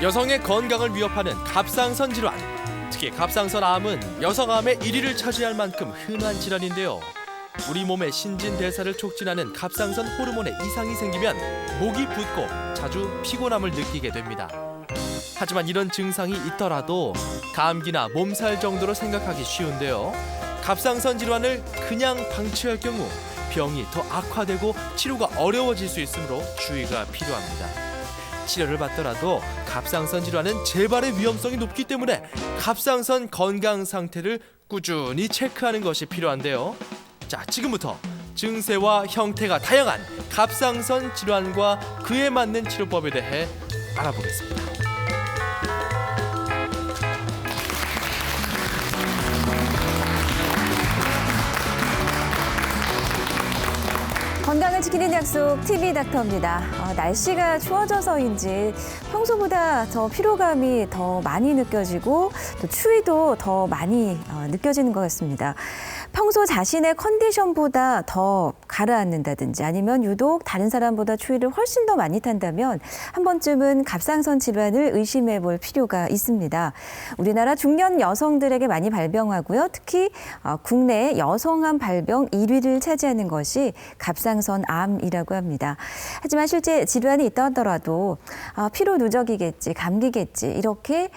여성의 건강을 위협하는 갑상선 질환. 특히 갑상선 암은 여성암의 1위를 차지할 만큼 흔한 질환인데요. 우리 몸의 신진대사를 촉진하는 갑상선 호르몬에 이상이 생기면 목이 붓고 자주 피곤함을 느끼게 됩니다. 하지만 이런 증상이 있더라도 감기나 몸살 정도로 생각하기 쉬운데요. 갑상선 질환을 그냥 방치할 경우 병이 더 악화되고 치료가 어려워질 수 있으므로 주의가 필요합니다. 치료를 받더라도 갑상선 질환은 재발의 위험성이 높기 때문에 갑상선 건강 상태를 꾸준히 체크하는 것이 필요한데요. 자, 지금부터 증세와 형태가 다양한 갑상선 질환과 그에 맞는 치료법에 대해 알아보겠습니다. 건강을 지키는 약속 TV 닥터입니다. 날씨가 추워져서인지 평소보다 더 피로감이 더 많이 느껴지고 또 추위도 더 많이 느껴지는 것 같습니다. 평소 자신의 컨디션보다 더 가라앉는다든지 아니면 유독 다른 사람보다 추위를 훨씬 더 많이 탄다면 한 번쯤은 갑상선 질환을 의심해 볼 필요가 있습니다. 우리나라 중년 여성들에게 많이 발병하고요. 특히 국내 여성암 발병 1위를 차지하는 것이 갑상선 암이라고 합니다. 하지만 실제 질환이 있다 하더라도 피로 누적이겠지, 감기겠지 이렇게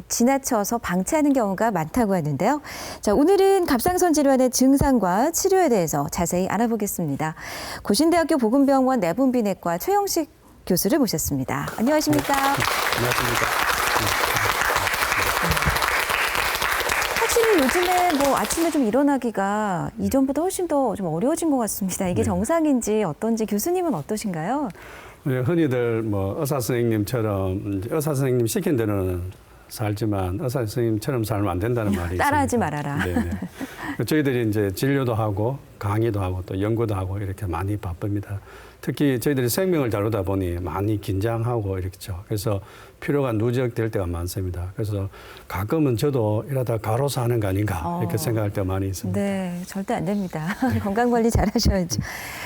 지나쳐서 방치하는 경우가 많다고 하는데요. 자, 오늘은 갑상선 질환의 증상과 치료에 대해서 자세히 알아보겠습니다. 고신대학교 보건병원 내분비내과 최영식 교수를 모셨습니다. 안녕하십니까? 안녕하십니까? 확실히 요즘에 아침에 좀 일어나기가 이전보다 훨씬 더 좀 어려워진 것 같습니다. 이게 정상인지 어떤지 교수님은 어떠신가요? 흔히들 의사 선생님처럼 의사 선생님 시킨 대로는 살지만 의사 선생님처럼 살면 안 된다는 말이 따라하지 있습니다. 말아라. 네네. 저희들이 이제 진료도 하고 강의도 하고 또 연구도 하고 이렇게 많이 바쁩니다. 특히 저희들이 생명을 다루다 보니 많이 긴장하고 이렇죠. 그래서 피로가 누적될 때가 많습니다. 그래서 가끔은 저도 이러다 가로수 하는 거 아닌가 이렇게 생각할 때가 많이 있습니다. 네, 절대 안 됩니다. 건강관리 잘 하셔야죠.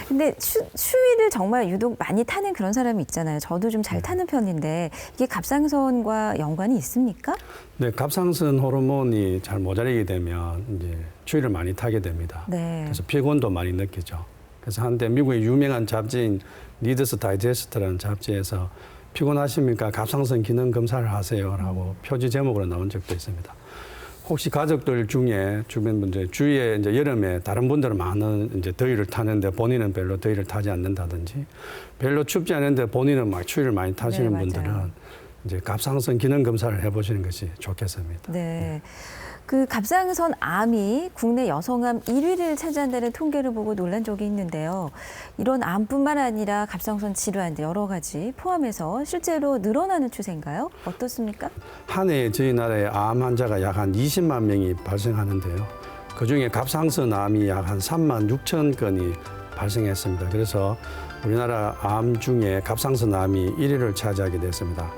근데 추위를 정말 유독 많이 타는 그런 사람이 있잖아요. 저도 좀 잘 타는 편인데 이게 갑상선과 연관이 있습니까? 네, 갑상선 호르몬이 잘 모자라게 되면 이제 추위를 많이 타게 됩니다. 네. 그래서 피곤도 많이 느끼죠. 그래서 한때 미국의 유명한 잡지인 리더스 다이제스트라는 잡지에서 피곤하십니까? 갑상선 기능 검사를 하세요라고 표지 제목으로 나온 적도 있습니다. 혹시 가족들 중에 주변 분들 주위에 이제 여름에 다른 분들은 많은 이제 더위를 타는데 본인은 별로 더위를 타지 않는다든지 별로 춥지 않은데 본인은 막 추위를 많이 타시는 네, 분들은 이제 갑상선 기능 검사를 해보시는 것이 좋겠습니다. 네. 그 갑상선 암이 국내 여성암 1위를 차지한다는 통계를 보고 놀란 적이 있는데요. 이런 암뿐만 아니라 갑상선 질환 여러 가지 포함해서 실제로 늘어나는 추세인가요? 어떻습니까? 한 해 저희 나라에 암 환자가 약 한 20만 명이 발생하는데요. 그중에 갑상선 암이 약 한 3만 6천 건이 발생했습니다. 그래서 우리나라 암 중에 갑상선 암이 1위를 차지하게 됐습니다.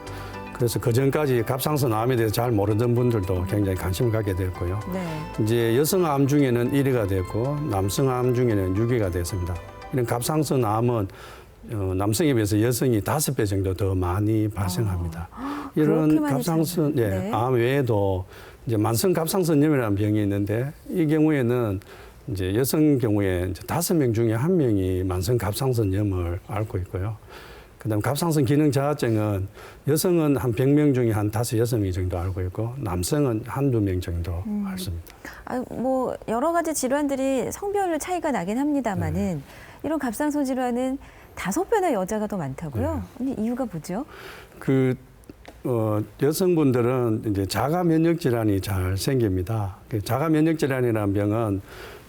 그래서 그전까지 갑상선 암에 대해서 잘 모르던 분들도 굉장히 관심을 갖게 됐고요. 네. 이제 여성암 중에는 1위가 됐고 남성암 중에는 6위가 됐습니다. 이런 갑상선 암은 남성에 비해서 여성이 5배 정도 더 많이 발생합니다. 이런 갑상선 암 외에도 이제 만성 갑상선염이라는 병이 있는데 이 경우에는 이제 여성 경우에 이제 5명 중에 1명이 만성 갑상선염을 앓고 있고요. 그다음 갑상선 기능 저하증은 여성은 한 100명 중에 한 5, 6명 정도 알고 있고 남성은 한두 명 정도 앓습니다. 여러 가지 질환들이 성별로 차이가 나긴 합니다만은 이런 갑상선 질환은 5배나 여자가 더 많다고요? 아니, 이유가 뭐죠? 여성분들은 이제 자가 면역 질환이 잘 생깁니다. 자가 면역 질환이라는 병은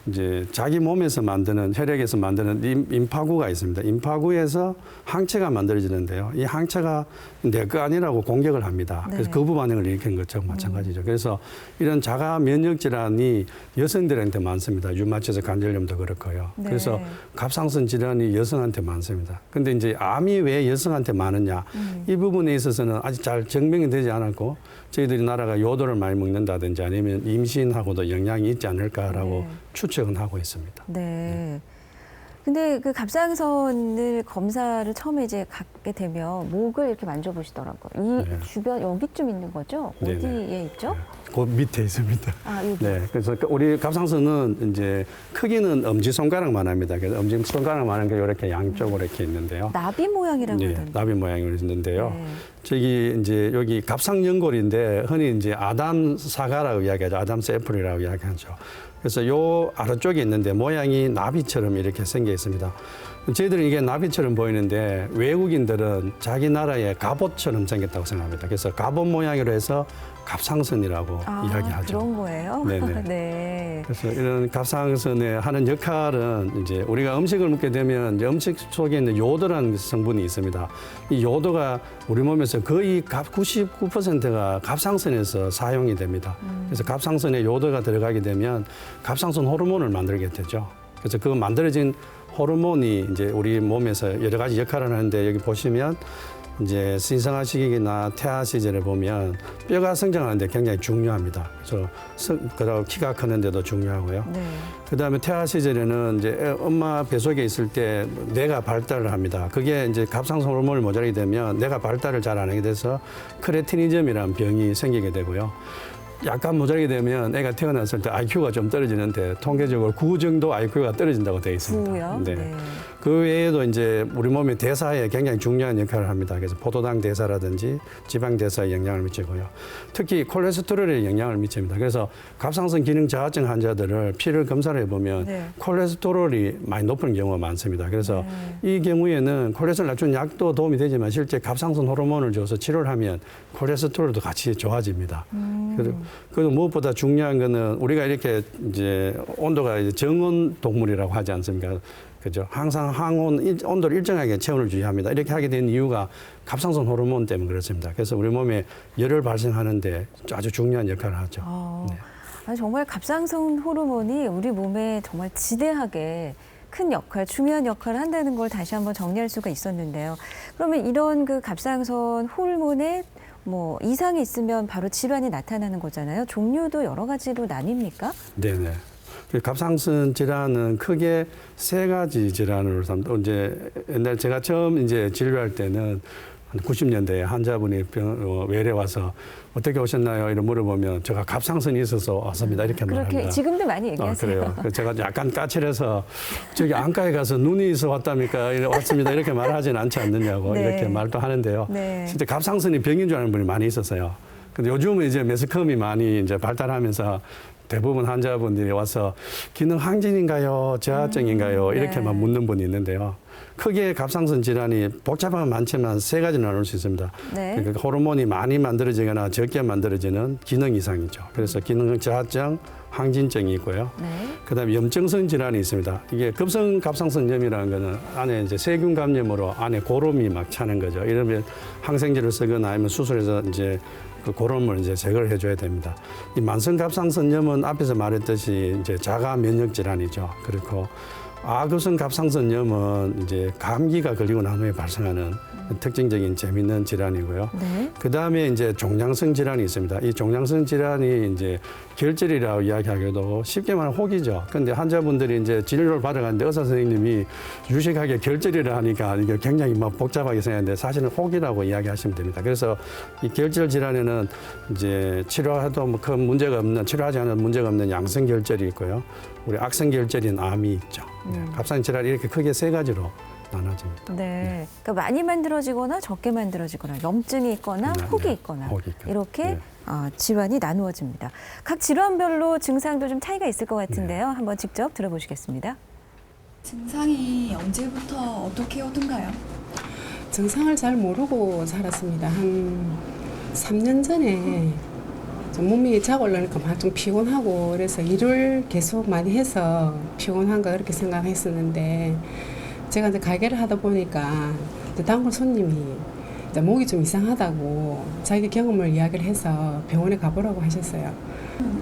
이제 자기 몸에서 만드는 혈액에서 만드는 임파구가 있습니다. 임파구에서 항체가 만들어지는데요. 이 항체가 내 거 아니라고 공격을 합니다. 그래서 거부 반응을 일으키는 것처럼 마찬가지죠. 그래서 이런 자가 면역 질환이 여성들한테 많습니다. 류마티스 관절염도 그렇고요. 네. 그래서 갑상선 질환이 여성한테 많습니다. 근데 이제 암이 왜 여성한테 많으냐? 이 부분에 있어서는 아직 잘 증명이 되지 않았고 저희들이 나라가 요도를 많이 먹는다든지 아니면 임신하고도 영향이 있지 않을까라고 추측은 하고 있습니다. 네. 근데 그 갑상선을 검사를 처음에 이제 갖게 되면 목을 이렇게 만져보시더라고요. 이 네. 주변 여기쯤 있는 거죠? 네네. 어디에 있죠? 그 밑에 있습니다. 아, 여기. 네, 그래서 우리 갑상선은 이제 크기는 엄지 손가락만 합니다. 그래서 엄지 손가락만 하는 게 이렇게 양쪽으로 이렇게 있는데요. 나비 모양이라고 네, 하던데. 나비 모양으로 있는데요. 네. 저기 이제 여기 갑상연골인데 흔히 이제 아담 사과라고 이야기하죠. 아담 애플이라고 이야기하죠. 그래서 요 아래쪽에 있는데 모양이 나비처럼 이렇게 생겨 있습니다. 저희들은 이게 나비처럼 보이는데 외국인들은 자기 나라의 갑옷처럼 생겼다고 생각합니다. 그래서 갑옷 모양으로 해서 갑상선이라고 이야기하죠. 그런 거예요? 네네. 네. 그래서 이런 갑상선에 하는 역할은 이제 우리가 음식을 먹게 되면 이제 음식 속에 있는 요도라는 성분이 있습니다. 이 요도가 우리 몸에서 거의 99%가 갑상선에서 사용이 됩니다. 그래서 갑상선에 요도가 들어가게 되면 갑상선 호르몬을 만들게 되죠. 그래서 그 만들어진 호르몬이 이제 우리 몸에서 여러 가지 역할을 하는데 여기 보시면 이제 신생아 시기나 태아 시절에 보면 뼈가 성장하는데 굉장히 중요합니다. 그래서 그다음 키가 크는데도 중요하고요. 네. 그다음에 태아 시절에는 이제 엄마 뱃속에 있을 때 뇌가 발달을 합니다. 그게 이제 갑상선 호르몬을 모자라게 되면 뇌가 발달을 잘 안 하게 돼서 크레티니즘이라는 병이 생기게 되고요. 약간 모자라게 되면 애가 태어났을 때 IQ가 좀 떨어지는데 통계적으로 9 정도 IQ가 떨어진다고 되어 있습니다. 9요? 네. 그 외에도 이제 우리 몸의 대사에 굉장히 중요한 역할을 합니다. 그래서 포도당 대사라든지 지방 대사에 영향을 미치고요. 특히 콜레스테롤에 영향을 미칩니다. 그래서 갑상선 기능 저하증 환자들을 피를 검사를 해보면 네. 콜레스테롤이 많이 높은 경우가 많습니다. 그래서 이 경우에는 콜레스테롤 낮춘 약도 도움이 되지만 실제 갑상선 호르몬을 줘서 치료를 하면 콜레스테롤도 같이 좋아집니다. 그리고 무엇보다 중요한 거는 우리가 이렇게 이제 온도가 이제 정온 동물이라고 하지 않습니까? 그죠? 항상 온도를 일정하게 체온을 유지합니다. 이렇게 하게 된 이유가 갑상선 호르몬 때문에 그렇습니다. 그래서 우리 몸에 열을 발생하는데 아주 중요한 역할을 하죠. 네. 아니, 정말 갑상선 호르몬이 우리 몸에 정말 지대하게 큰 역할, 중요한 역할을 한다는 걸 다시 한번 정리할 수가 있었는데요. 그러면 이런 그 갑상선 호르몬에 뭐 이상이 있으면 바로 질환이 나타나는 거잖아요. 종류도 여러 가지로 나뉩니까? 네네. 갑상선 질환은 크게 3가지 질환으로 삼다. 이제 옛날 제가 처음 이제 진료할 때는 한 90년대에 환자분이 외래 와서 어떻게 오셨나요? 이런 물어보면 제가 갑상선이 있어서 왔습니다. 이렇게 말합니다. 그렇게 지금도 많이 얘기하세요. 그래요. 그래서 제가 약간 까칠해서 저기 안과에 가서 눈이 있어 왔답니까? 왔습니다. 이렇게 말하지는 않지 않느냐고 네. 이렇게 말도 하는데요. 네. 진짜 갑상선이 병인 줄 아는 분이 많이 있었어요. 근데 요즘은 이제 매스컴이 많이 이제 발달하면서 대부분 환자분들이 와서 기능 항진인가요? 저하증인가요? 이렇게만 네. 묻는 분이 있는데요. 크게 갑상선 질환이 복잡하면 많지만 3가지 나눌 수 있습니다. 네. 그러니까 호르몬이 많이 만들어지거나 적게 만들어지는 기능 이상이죠. 그래서 기능 저하증, 항진증이 있고요. 네. 그다음에 염증성 질환이 있습니다. 이게 급성 갑상선염이라는 거는 안에 이제 세균 감염으로 안에 고름이 막 차는 거죠. 이러면 항생제를 쓰거나 아니면 수술해서 이제 그 고름을 이제 제거를 해줘야 됩니다. 이 만성 갑상선염은 앞에서 말했듯이 이제 자가 면역 질환이죠. 그리고 아급성 갑상선염은 이제 감기가 걸리고 난 후에 발생하는 특징적인 재미있는 질환이고요. 네. 그 다음에 이제 종양성 질환이 있습니다. 이 종양성 질환이 이제 결절이라고 이야기하기도 쉽게 말하면 혹이죠. 그런데 환자분들이 이제 진료를 받아가는데 의사 선생님이 유식하게 결절이라 하니까 이게 굉장히 막 복잡하게 생각하는데 사실은 혹이라고 이야기하시면 됩니다. 그래서 이 결절 질환에는 이제 치료해도 뭐 큰 문제가 없는, 치료하지 않아도 문제가 없는 양성 결절이 있고요. 우리 악성 결절인 암이 있죠. 갑상선 질환이 이렇게 크게 3가지로 나눠집니다. 네. 그러니까 많이 만들어지거나 적게 만들어지거나 염증이 있거나 네, 혹이 네. 있거나 혹이 있거나. 이렇게 네. 질환이 나누어집니다. 각 질환별로 증상도 좀 차이가 있을 것 같은데요. 네. 한번 직접 들어보시겠습니다. 증상이 언제부터 어떻게 오던가요? 증상을 잘 모르고 살았습니다. 한 3년 전에 좀 몸이 자고 올라니까 막 좀 피곤하고 그래서 일을 계속 많이 해서 피곤한가 그렇게 생각했었는데 제가 이제 가게를 하다 보니까 이제 단골 손님이 이제 목이 좀 이상하다고 자기 경험을 이야기를 해서 병원에 가보라고 하셨어요.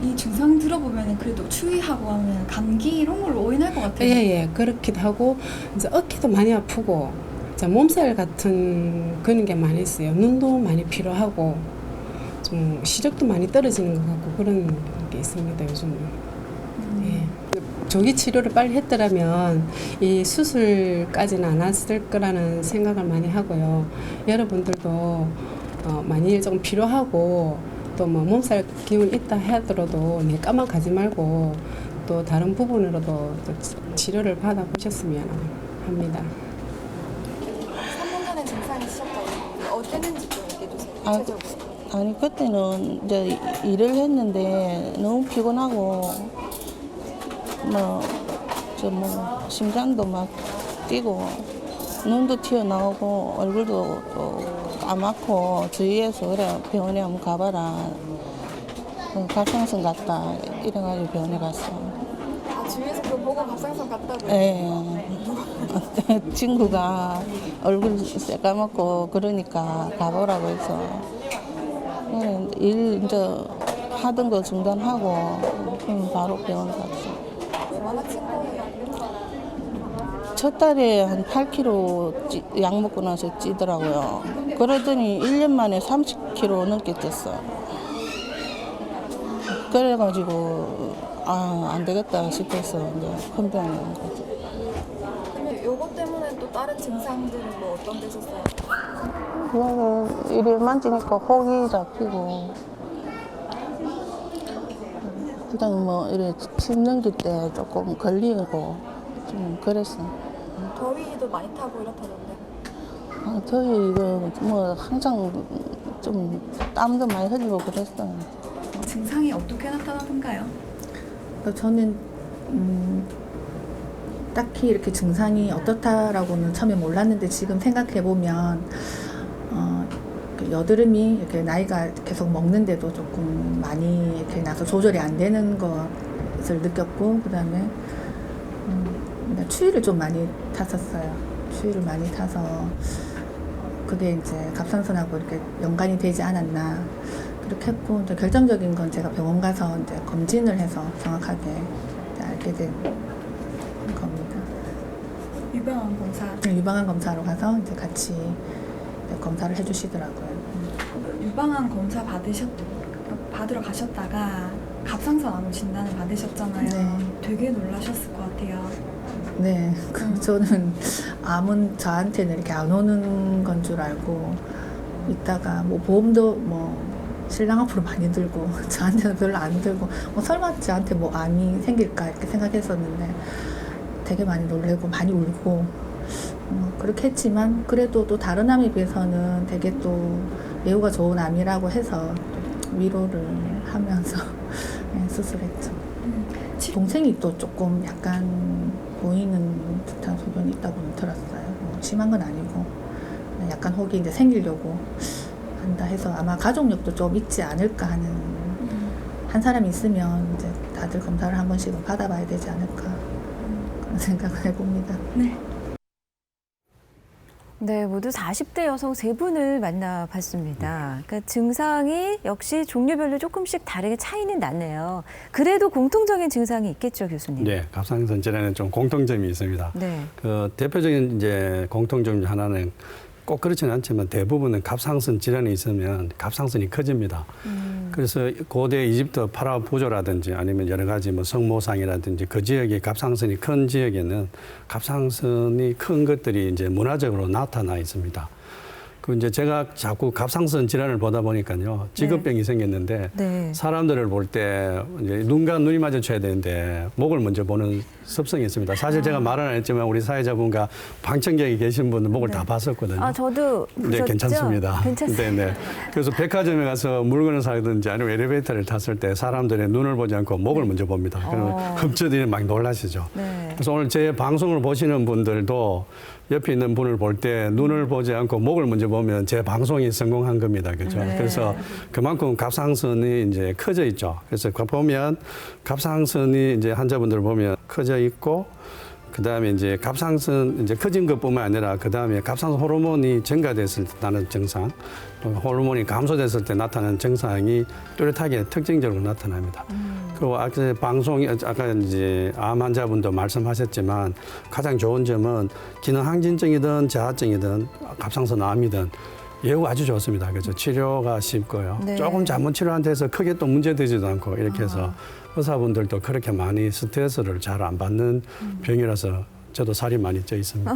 이 증상 들어보면 그래도 추위하고 하면 감기 이런 걸로 오인할 것 같아요. 예, 그렇기도 하고 이제 어깨도 많이 아프고 이제 몸살 같은 그런 게 많이 있어요. 눈도 많이 피로하고 좀 시력도 많이 떨어지는 것 같고 그런 게 있습니다 요즘은. 예. 조기 치료를 빨리 했더라면 이 수술까지는 안 왔을 거라는 생각을 많이 하고요. 여러분들도 만일 좀 필요하고 또 뭐 몸살 기운 있다 하더라도 내과만 가지 말고 또 다른 부분으로도 또 치료를 받아보셨으면 합니다. 3년간의 증상이 있었다고 어땠는지 좀 얘기해 주세요. 아, 구체적으로. 아니 그때는 이제 일을 했는데 너무 피곤하고 뭐 심장도 막 뛰고 눈도 튀어나오고 얼굴도 또 까맣고 주위에서 그래 병원에 한번 가봐라 갑상선 같다 이래가지고 병원에 갔어. 아, 주위에서 그거 보고 갑상선 같다고요? 예. 친구가 얼굴 새까맣고 그러니까 가보라고 해서 일 이제 하던 거 중단하고 바로 병원 갔어. 얼마나 찐 거예요? 첫 달에 한 8kg 약 먹고 나서 찌더라고요. 그러더니 1년 만에 30kg 넘게 쪘어. 그래가지고 안 되겠다 싶어서 이제 큰 병원 온 거죠. 그러면 요거 때문에 또 다른 증상들은 뭐 어떤 데셨어요? 그냥 이리 만지니까 혹이 잡히고 그다음 뭐 이래 침 넘길 때 조금 걸리고 좀 그랬어. 더위도 많이 타고 이렇다던데. 더위 이거 뭐 항상 좀 땀도 많이 흘리고 그랬어. 증상이 어떻게 나타나던가요? 저는 딱히 이렇게 증상이 어떻다라고는 처음에 몰랐는데 지금 생각해 보면 여드름이 이렇게 나이가 계속 먹는데도 조금 많이 이렇게 나서 조절이 안 되는 것을 느꼈고 그다음에 추위를 좀 많이 탔었어요. 추위를 많이 타서 그게 이제 갑상선하고 이렇게 연관이 되지 않았나 그렇게 했고 이제 결정적인 건 제가 병원 가서 이제 검진을 해서 정확하게 이제 알게 된 겁니다. 유방암 검사. 유방암 검사로 가서 이제 같이 이제 검사를 해주시더라고요. 유방암 검사 받으러 가셨다가 갑상선 암 진단을 받으셨잖아요. 네. 되게 놀라셨을 것 같아요. 네, 저는 암은 저한테는 이렇게 안 오는 건 줄 알고 있다가 뭐 보험도 뭐 신랑 앞으로 많이 들고 저한테는 별로 안 들고 뭐 설마 저한테 뭐 암이 생길까 이렇게 생각했었는데 되게 많이 놀래고 많이 울고 그렇게 했지만 그래도 또 다른 암에 비해서는 되게 또 매우가 좋은 암이라고 해서 또 위로를 하면서 네, 수술했죠. 동생이 또 조금 약간 보이는 듯한 소변이 있다고는 들었어요. 뭐 심한 건 아니고 약간 혹이 이제 생기려고 한다 해서 아마 가족력도 좀 있지 않을까 하는 한 사람이 있으면 이제 다들 검사를 한 번씩은 받아봐야 되지 않을까 그런 생각을 해봅니다. 네. 네, 모두 40대 여성 3분을 만나봤습니다. 그러니까 증상이 역시 종류별로 조금씩 다르게 차이는 나네요. 그래도 공통적인 증상이 있겠죠, 교수님? 네, 갑상선 질환에는 좀 공통점이 있습니다. 네. 그 대표적인 이제 공통점 중 하나는 꼭 그렇지는 않지만 대부분은 갑상선 질환이 있으면 갑상선이 커집니다. 그래서 고대 이집트 파라오 부조라든지 아니면 여러 가지 뭐 성모상이라든지 그 지역에 갑상선이 큰 지역에는 갑상선이 큰 것들이 이제 문화적으로 나타나 있습니다. 그 이제 제가 자꾸 갑상선 질환을 보다 보니까요 직업병이 생겼는데 네. 사람들을 볼 때 눈과 눈이 마주쳐야 되는데 목을 먼저 보는 습성이 있습니다. 사실 제가 말은 안 했지만 우리 사회자분과 방청객에 계신 분들 목을 다 봤었거든요. 아, 저도 보셨죠? 네, 괜찮습니다. 괜찮습니다. 네. 그래서 백화점에 가서 물건을 사든지 아니면 엘리베이터를 탔을 때 사람들의 눈을 보지 않고 목을 먼저 봅니다. 그러면 흠쳐들이 막 놀라시죠. 네. 그래서 오늘 제 방송을 보시는 분들도 옆에 있는 분을 볼 때 눈을 보지 않고 목을 먼저 보면 제 방송이 성공한 겁니다. 그렇죠? 네. 그래서 그만큼 갑상선이 이제 커져 있죠. 그래서 보면 갑상선이 이제 환자분들 보면 커져 있고 그다음에 이제 갑상선 이제 커진 것뿐만 아니라 그다음에 갑상선 호르몬이 증가됐을 때 나는 증상, 또 호르몬이 감소됐을 때 나타나는 증상이 뚜렷하게 특징적으로 나타납니다. 그리고 아까 방송이 아까 이제 암 환자분도 말씀하셨지만 가장 좋은 점은 기능 항진증이든 저하증이든 갑상선 암이든 예후가 아주 좋습니다. 그래서 치료가 쉽고요. 네. 조금 잘못 치료한 데서 크게 또 문제되지도 않고 이렇게 해서 의사분들도 그렇게 많이 스트레스를 잘 안 받는 병이라서 저도 살이 많이 쪄 있습니다.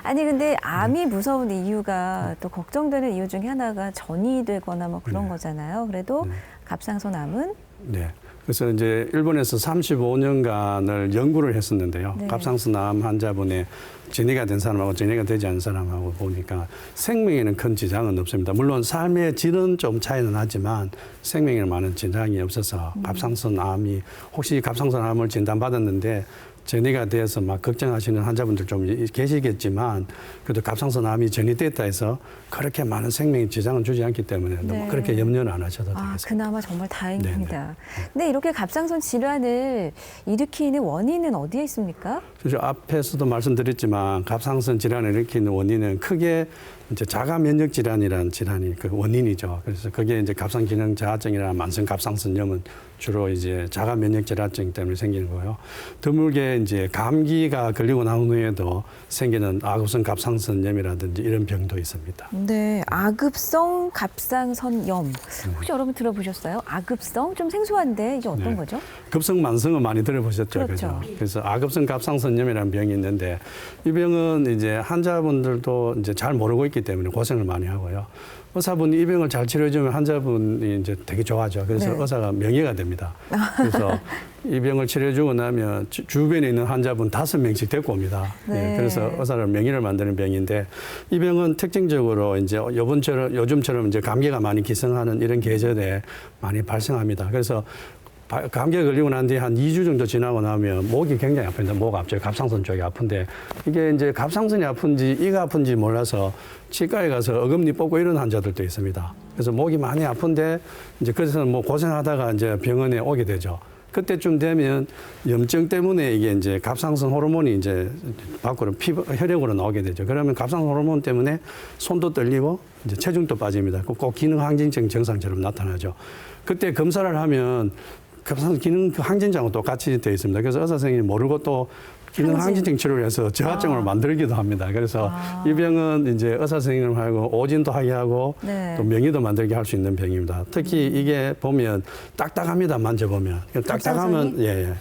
아니 근데 암이 무서운 이유가 또 걱정되는 이유 중에 하나가 전이 되거나 뭐 그런 네. 거잖아요. 그래도 갑상선암은 네. 그래서 이제 일본에서 35년간을 연구를 했었는데요. 네. 갑상선암 환자분의 전이가 된 사람하고 전이가 되지 않은 사람하고 보니까 생명에는 큰 지장은 없습니다. 물론 삶의 질은 좀 차이는 나지만 생명에는 많은 지장이 없어서 갑상선암이 혹시 갑상선암을 진단받았는데 전이가 돼서 막 걱정하시는 환자분들 좀 계시겠지만 그래도 갑상선암이 전이됐다 해서 그렇게 많은 생명에 지장은 주지 않기 때문에 네. 너무 그렇게 염려는 안 하셔도 아, 되겠습니다. 그나마 정말 다행입니다. 근데 이렇게 갑상선 질환을 일으키는 원인은 어디에 있습니까? 그래서 앞에서도 말씀드렸지만 갑상선 질환을 일으키는 원인은 크게 이제 자가 면역 질환이라는 질환이 그 원인이죠. 그래서 그게 이제 갑상 기능 저하증이나 만성 갑상선염은 주로 이제 자가 면역 질환증 때문에 생기는 거예요. 드물게 이제 감기가 걸리고 난 후에도 생기는 아급성 갑상선염이라든지 이런 병도 있습니다. 네, 아급성 갑상선염. 혹시 여러분 들어보셨어요? 아급성? 좀 생소한데 이게 어떤 네. 거죠? 급성 만성은 많이 들어보셨죠, 그렇죠. 그죠? 그래서 아급성 갑상선염이라는 병이 있는데 이 병은 이제 환자분들도 이제 잘 모르고 있기 때문에 고생을 많이 하고요. 의사분이 이 병을 잘 치료해주면 환자분이 이제 되게 좋아하죠. 그래서 네. 의사가 명예가 됩니다. 그래서 이 병을 치료해주고 나면 주변에 있는 환자분 5명씩 데리고 옵니다. 네. 예, 그래서 의사를 명예를 만드는 병인데 이 병은 특징적으로 이제 요즘처럼 이제 감기가 많이 기승하는 이런 계절에 많이 발생합니다. 그래서 감기에 걸리고 난 뒤에 한 2주 정도 지나고 나면 목이 굉장히 아픕니다. 목 앞쪽, 갑상선 쪽이 아픈데 이게 이제 갑상선이 아픈지 이가 아픈지 몰라서 치과에 가서 어금니 뽑고 이런 환자들도 있습니다. 그래서 목이 많이 아픈데 이제 그래서 뭐 고생하다가 이제 병원에 오게 되죠. 그때쯤 되면 염증 때문에 이게 이제 갑상선 호르몬이 이제 밖으로 혈액으로 나오게 되죠. 그러면 갑상선 호르몬 때문에 손도 떨리고 이제 체중도 빠집니다. 꼭 기능 항진증 증상처럼 나타나죠. 그때 검사를 하면 갑상선 기능 항진증하고 똑같이 되어 있습니다. 그래서 의사 선생님이 모르고 또 기능 항진증 치료를 해서 저하증을 만들기도 합니다. 그래서 이 병은 이제 의사 선생님하고 오진도 하게 하고 네. 또 명의도 만들게 할 수 있는 병입니다. 특히 이게 보면 딱딱합니다. 만져보면. 딱딱하면 예.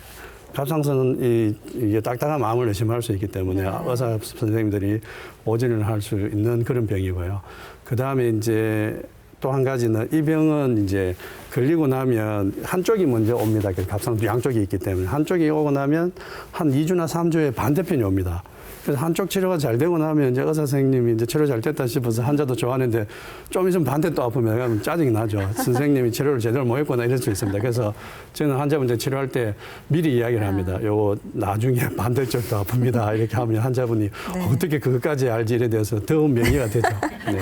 갑상선은 이게 딱딱한 마음을 의심할 수 있기 때문에 의사 선생님들이 오진을 할 수 있는 그런 병이고요. 그 다음에 이제 또 한 가지는 이 병은 이제 걸리고 나면 한쪽이 먼저 옵니다. 갑상선 양쪽이 있기 때문에 한쪽이 오고 나면 한 2주나 3주에 반대편이 옵니다. 그래서 한쪽 치료가 잘 되고 나면 이제 의사 선생님이 이제 치료 잘 됐다 싶어서 환자도 좋아하는데 좀 있으면 반대 또 아프면 그러면 짜증이 나죠. 선생님이 치료를 제대로 못 했구나 이럴 수 있습니다. 그래서 저는 환자분들 치료할 때 미리 이야기를 합니다. 요거 나중에 반대쪽도 아픕니다. 이렇게 하면 환자분이 어떻게 그것까지 알지 이래 돼서 더 명의가 되죠. 네.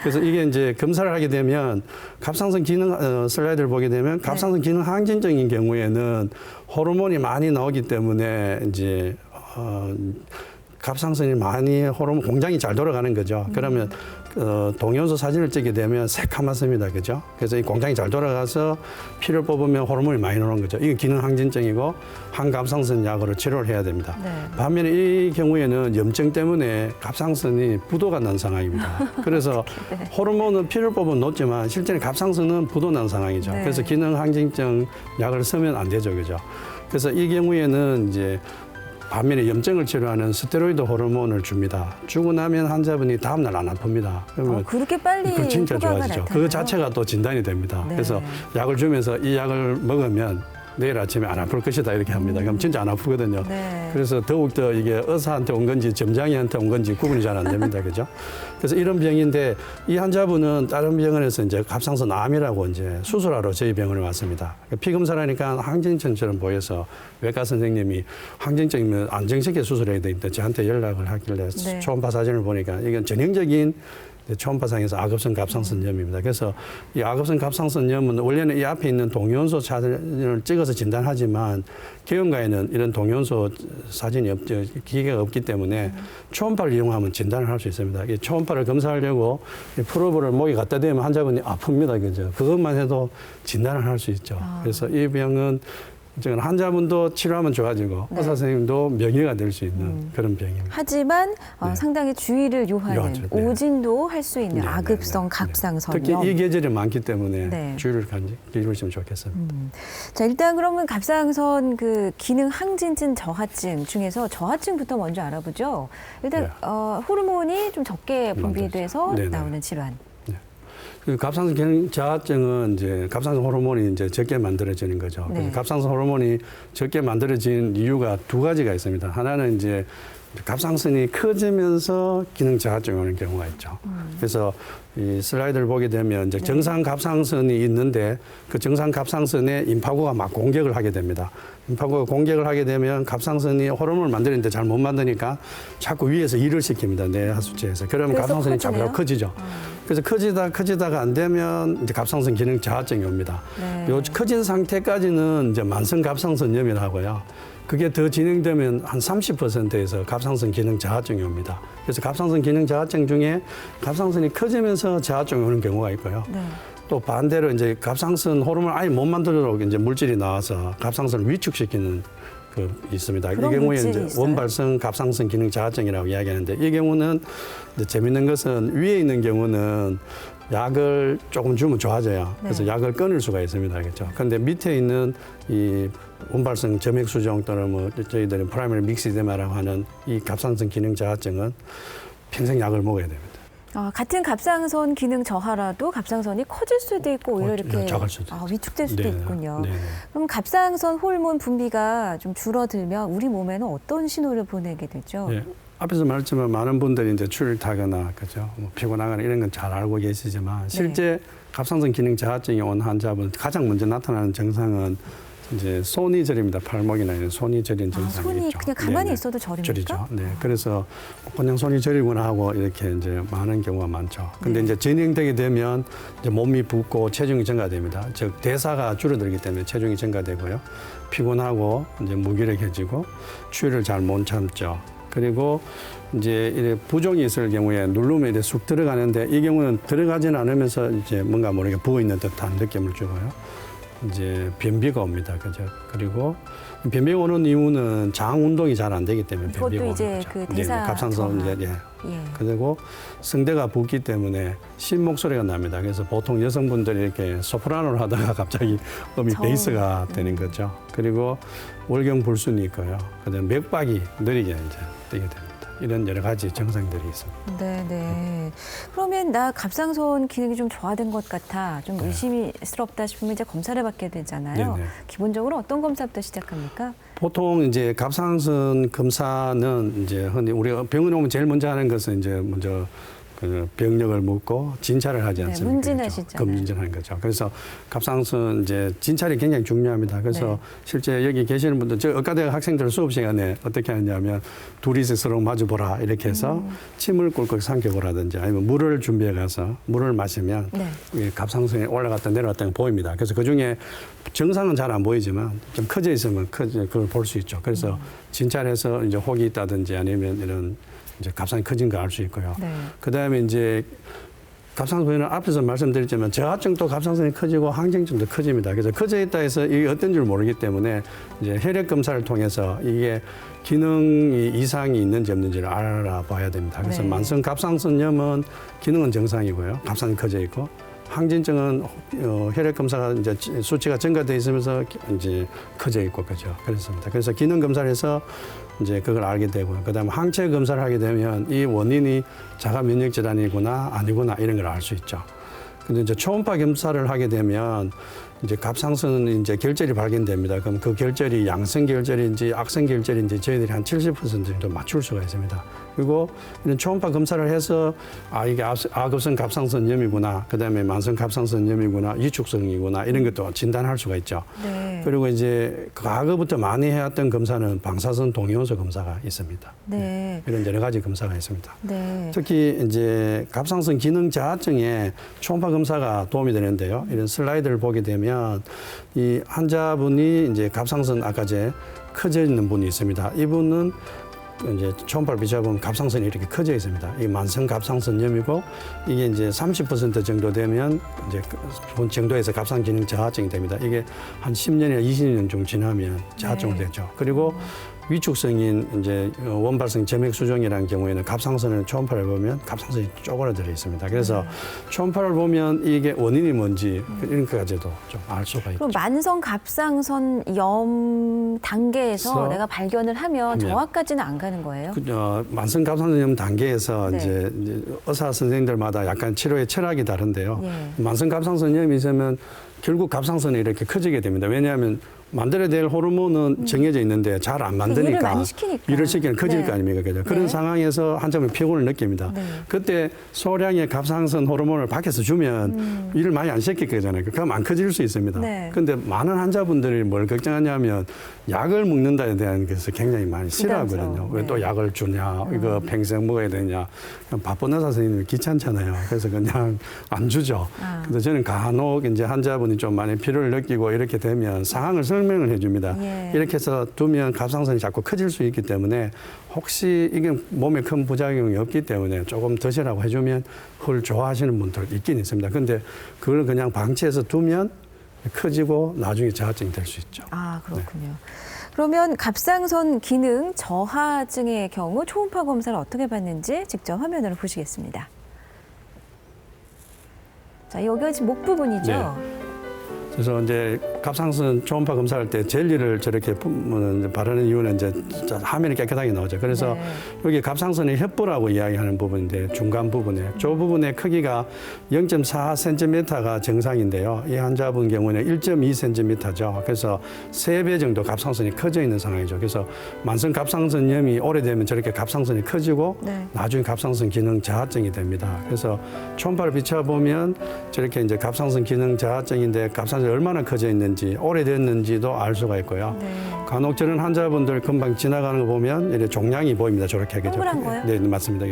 그래서 이게 이제 검사를 하게 되면 갑상선 기능 슬라이드를 보게 되면 갑상선 기능 항진증인 경우에는 호르몬이 많이 나오기 때문에 이제 갑상선이 많이 호르몬 공장이 잘 돌아가는 거죠. 그러면 동영상 사진을 찍게 되면 새카맣습니다. 그죠? 그래서 이 공장이 잘 돌아가서 피를 뽑으면 호르몬이 많이 나오는 거죠. 이게 기능 항진증이고 항갑상선 약으로 치료를 해야 됩니다. 네. 반면에 이 경우에는 염증 때문에 갑상선이 부도가 난 상황입니다. 그래서 호르몬은 피를 뽑으면 높지만 실제는 갑상선은 부도 난 상황이죠. 네. 그래서 기능 항진증 약을 쓰면 안 되죠. 그죠? 그래서 이 경우에는 이제 반면에 염증을 치료하는 스테로이드 호르몬을 줍니다. 주고 나면 환자분이 다음날 안 아픕니다. 그러면 그렇게 빨리 그 진짜 효과가 좋아지죠. 나타나요? 그 자체가 또 진단이 됩니다. 네. 그래서 약을 주면서 이 약을 먹으면 내일 아침에 안 아플 것이다 이렇게 합니다. 그럼 진짜 안 아프거든요. 네. 그래서 더욱더 이게 의사한테 온 건지 점장이한테 온 건지 구분이 잘 안 됩니다. 그죠? 그래서 이런 병인데 이 환자분은 다른 병원에서 이제 갑상선 암이라고 이제 수술하러 저희 병원에 왔습니다. 피 검사를 하니까 항진증처럼 보여서 외과 선생님이 항진증이면 안정시켜 수술해야 되니까 저한테 연락을 하길래 네. 초음파 사진을 보니까 이건 전형적인 초음파상에서 아급성 갑상선염입니다. 그래서 이 아급성 갑상선염은 원래는 이 앞에 있는 동영소 사진을 찍어서 진단하지만 개원가에는 이런 동영소 사진이 없죠. 기계가 없기 때문에 초음파를 이용하면 진단을 할 수 있습니다. 이 초음파를 검사하려고 이 프로브를 목에 갖다 대면 환자분이 아픕니다. 그죠? 그것만 해도 진단을 할 수 있죠. 그래서 이 병은 즉 환자분도 치료하면 좋아지고 네. 의사 선생님도 명예가 될 수 있는 그런 병입니다. 하지만 네. 상당히 주의를 요하는 요하죠. 네. 오진도 할 수 있는 네, 아급성 네, 네. 갑상선염. 특히 이 계절이 많기 때문에 네. 주의를 기울이시면 좋겠습니다. 자, 일단 그러면 갑상선 그 기능 항진증 저하증 중에서 저하증부터 먼저 알아보죠. 일단 네. 호르몬이 좀 적게 분비돼서 네네. 나오는 질환. 그 갑상선 기능 저하증은 이제 갑상선 호르몬이 이제 적게 만들어지는 거죠. 네. 그래서 갑상선 호르몬이 적게 만들어진 이유가 두 가지가 있습니다. 하나는 이제 갑상선이 커지면서 기능 저하증이 오는 경우가 있죠. 그래서 이 슬라이드를 보게 되면 이제 정상 갑상선이 있는데 그 정상 갑상선에 임파구가 막 공격을 하게 됩니다. 임파구가 공격을 하게 되면 갑상선이 호르몬을 만드는데 잘 못 만드니까 자꾸 위에서 일을 시킵니다. 뇌 하수체에서. 그러면 그래서 갑상선이 커지네요? 자꾸 커지죠. 그래서 커지다가 안 되면 이제 갑상선 기능 저하증이 옵니다. 네. 요 커진 상태까지는 이제 만성 갑상선염이라고 하고요. 그게 더 진행되면 한 30%에서 갑상선 기능 저하증이 옵니다. 그래서 갑상선 기능 저하증 중에 갑상선이 커지면서 저하증이 오는 경우가 있고요. 네. 또 반대로 이제 갑상선 호르몬을 아예 못 만들도록 이제 물질이 나와서 갑상선을 위축시키는 그 있습니다. 이 그런 경우에 물질이 이제 있어요? 원발성 갑상선 기능 저하증이라고 이야기하는데 이 경우는 이제 재밌는 것은 위에 있는 경우는 약을 조금 주면 좋아져요. 그래서 네. 약을 끊을 수가 있습니다. 그렇죠. 그런데 밑에 있는 이 원발성 점액수종 또는 뭐 저희들은 프라이머리 믹스이데마라고 하는 이 갑상선 기능 저하증은 평생 약을 먹어야 됩니다. 같은 갑상선 기능 저하라도 갑상선이 커질 수도 있고 오히려 이렇게 작을 수도 위축될 수도 네, 있군요. 네, 네. 그럼 갑상선 호르몬 분비가 좀 줄어들면 우리 몸에는 어떤 신호를 보내게 되죠? 예. 앞에서 말했지만 많은 분들이 이제 추위를 타거나 그죠, 뭐 피곤하거나 이런 건 잘 알고 계시지만 실제 갑상선 기능 저하증이 온 환자분 가장 먼저 나타나는 증상은 이제 손이 저립니다. 팔목이나 이런 손이 저린 증상이 손이 있죠. 그냥 가만히 네네. 있어도 저립니까? 저리죠. 네. 그래서 그냥 손이 저리구나 하고 이렇게 이제 많은 경우가 많죠. 근데 네. 이제 진행되게 되면 이제 몸이 붓고 체중이 증가됩니다. 즉 대사가 줄어들기 때문에 체중이 증가되고요. 피곤하고 이제 무기력해지고 추위를 잘 못 참죠. 그리고 이제 이렇게 부종이 있을 경우에 누르면 이렇게 쑥 들어가는데 이 경우는 들어가지는 않으면서 이제 뭔가 모르게 부어 있는 듯한 느낌을 주고요. 이제 변비가 옵니다. 그죠? 그리고 변비가 오는 이유는 장 운동이 잘 안 되기 때문에 그것도 변비가 오는 이제 거죠. 그 대사 갑상선 저하. 이제 예. 그리고 성대가 붓기 때문에 신 목소리가 납니다. 그래서 보통 여성분들이 이렇게 소프라노를 하다가 갑자기 음이 저음. 베이스가 되는 거죠. 그리고 월경 불순이 있고요. 그다음 맥박이 느리게 이제 뛰게 됩니다. 이런 여러 가지 증상들이 있습니다. 네. 그러면 나 갑상선 기능이 좀 저하된 것 같아, 좀 의심스럽다 싶으면 이제 검사를 받게 되잖아요. 네. 기본적으로 어떤 검사부터 시작합니까? 보통 이제 갑상선 검사는 이제 흔히 우리가 병원에 오면 제일 먼저 하는 것은 이제 먼저 그 병력을 묻고 진찰을 하지 네, 않습니까? 문진하시잖아요. 검진하는 거죠. 그래서 갑상선 이제 진찰이 굉장히 중요합니다. 그래서 네. 실제 여기 계시는 분들, 저 의과대학 학생들 수업 시간에 어떻게 하냐면 둘이서 서로 마주보라 이렇게 해서 침을 꿀꺽 삼켜보라든지 아니면 물을 준비해 가서 물을 마시면 네. 이 갑상선이 올라갔다 내려갔다 보입니다. 그래서 그 중에 정상은 잘 안 보이지만 좀 커져 있으면 그걸 볼 수 있죠. 그래서 진찰해서 이제 혹이 있다든지 아니면 이런 이제 갑상이 커진 거 알 수 있고요. 네. 그다음에 이제 갑상선 부위는 앞에서 말씀드렸지만 저하증도 갑상선이 커지고 항진증도 커집니다. 그래서 커져 있다 해서 이게 어떤 줄 모르기 때문에 이제 혈액 검사를 통해서 이게 기능이 이상이 있는지 없는지를 알아봐야 됩니다. 그래서 네. 만성 갑상선염은 기능은 정상이고요. 갑상이 커져 있고 항진증은 혈액 검사가 이제 수치가 증가돼 있으면서 이제 커져 있고 그죠. 그렇습니다. 그래서 기능 검사를 해서 이제 그걸 알게 되고요. 그다음에 항체 검사를 하게 되면 이 원인이 자가 면역 질환이구나 아니구나 이런 걸 알 수 있죠. 근데 이제 초음파 검사를 하게 되면 이제 갑상선 이제 결절이 발견됩니다. 그럼 그 결절이 양성 결절인지 악성 결절인지 저희들이 한 70% 정도 맞출 수가 있습니다. 그리고 이런 초음파 검사를 해서 이게 아급성 갑상선염이구나, 그다음에 만성 갑상선염이구나, 위축성이구나 이런 것도 진단할 수가 있죠. 네. 그리고 이제 과거부터 많이 해왔던 검사는 방사선 동위원소 검사가 있습니다. 네. 이런 여러 가지 검사가 있습니다. 네. 특히 이제 갑상선 기능 저하증에 초음파 검사가 도움이 되는데요. 이런 슬라이드를 보게 되면 이 환자분이 이제 갑상선 아까 제 커져 있는 분이 있습니다. 이분은 이제 초음파를 비춰보면 갑상선이 이렇게 커져 있습니다. 이 만성 갑상선염이고 이게 이제 30% 정도 되면 이제 본 정도에서 갑상 기능 저하증이 됩니다. 이게 한 10년이나 20년 정도 지나면 저하증이 되죠. 그리고 위축성인 이제 원발성 점액 수종이라는 경우에는 갑상선을 초음파를 보면 갑상선이 쪼그라들어 있습니다. 그래서 초음파를 보면 이게 원인이 뭔지 이런 것까지도 좀 알 수가 있죠. 그럼 만성 갑상선 염 단계에서 그래서 내가 발견을 하면 하면 저하까지는 안 가는 거예요? 만성 갑상선염 단계에서 네. 이제 의사 선생님들마다 약간 치료의 철학이 다른데요. 예. 만성 갑상선염이 있으면 결국 갑상선이 이렇게 커지게 됩니다. 왜냐하면 만들어야 될 호르몬은 정해져 있는데 잘 안 만드니까 일을 많이 시키니까. 일을 시키면 커질 네. 거 아닙니까? 그죠? 그런 네. 상황에서 환자분 피곤을 느낍니다. 네. 그때 소량의 갑상선 호르몬을 밖에서 주면 일을 많이 안 시킬 거잖아요. 그럼 안 커질 수 있습니다. 네. 근데 많은 환자분들이 뭘 걱정하냐면 약을 먹는다에 대한 것을 굉장히 많이 싫어하거든요. 부담스러워. 왜 또 네. 약을 주냐, 이거 평생 먹어야 되냐. 그냥 바쁜 의사 선생님이 귀찮잖아요. 그래서 그냥 안 주죠. 근데 저는 간혹 이제 환자분이 좀 많이 피로를 느끼고 이렇게 되면 상황을 설명을 해줍니다. 예. 이렇게 해서 두면 갑상선이 자꾸 커질 수 있기 때문에 혹시 이게 몸에 큰 부작용이 없기 때문에 조금 드시라고 해주면 그걸 좋아하시는 분들 있긴 있습니다. 근데 그걸 그냥 방치해서 두면 커지고 나중에 저하증이 될 수 있죠. 아, 그렇군요. 그러면 갑상선 기능 저하증의 경우 초음파 검사를 어떻게 받는지 직접 화면으로 보시겠습니다. 자, 여기가 지금 목 부분이죠? 네. 그래서 이제 갑상선 초음파 검사할 때 젤리를 저렇게 바르는 이유는 이제 화면이 깨끗하게 나오죠. 그래서 네. 여기 갑상선의 혓부라고 이야기하는 부분인데 중간 부분에 저 부분의 크기가 0.4cm가 정상인데요. 이 환자분 경우는 1.2cm죠. 그래서 3배 정도 갑상선이 커져 있는 상황이죠. 그래서 만성 갑상선염이 오래되면 저렇게 갑상선이 커지고 네. 나중에 갑상선 기능 저하증이 됩니다. 그래서 초음파를 비춰보면 저렇게 이제 갑상선 기능 저하증인데 갑상선이 얼마나 커져 있는지 오래됐는지도 알 수가 있고요. 네. 간혹 저런 환자분들 금방 지나가는 거 보면 이렇게 종양이 보입니다. 저렇게 그죠? 동그란 거요? 네, 맞습니다.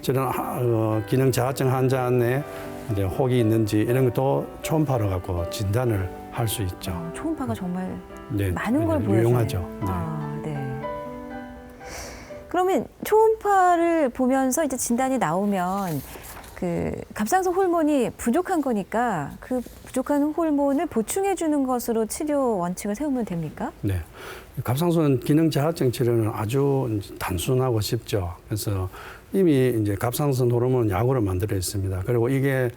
저런 기능 저하증 환자 안에 이제 혹이 있는지 이런 것도 초음파로 갖고 진단을 할 수 있죠. 초음파가 정말 네, 많은 걸 네, 보여줘요. 유용하죠. 네. 아, 네. 그러면 초음파를 보면서 이제 진단이 나오면 그 갑상선 호르몬이 부족한 거니까 그 부족한 호르몬을 보충해 주는 것으로 치료 원칙을 세우면 됩니까? 네. 갑상선 기능 저하증 치료는 아주 단순하고 쉽죠. 그래서 이미 이제 갑상선 호르몬 약으로 만들어 있습니다. 그리고 이게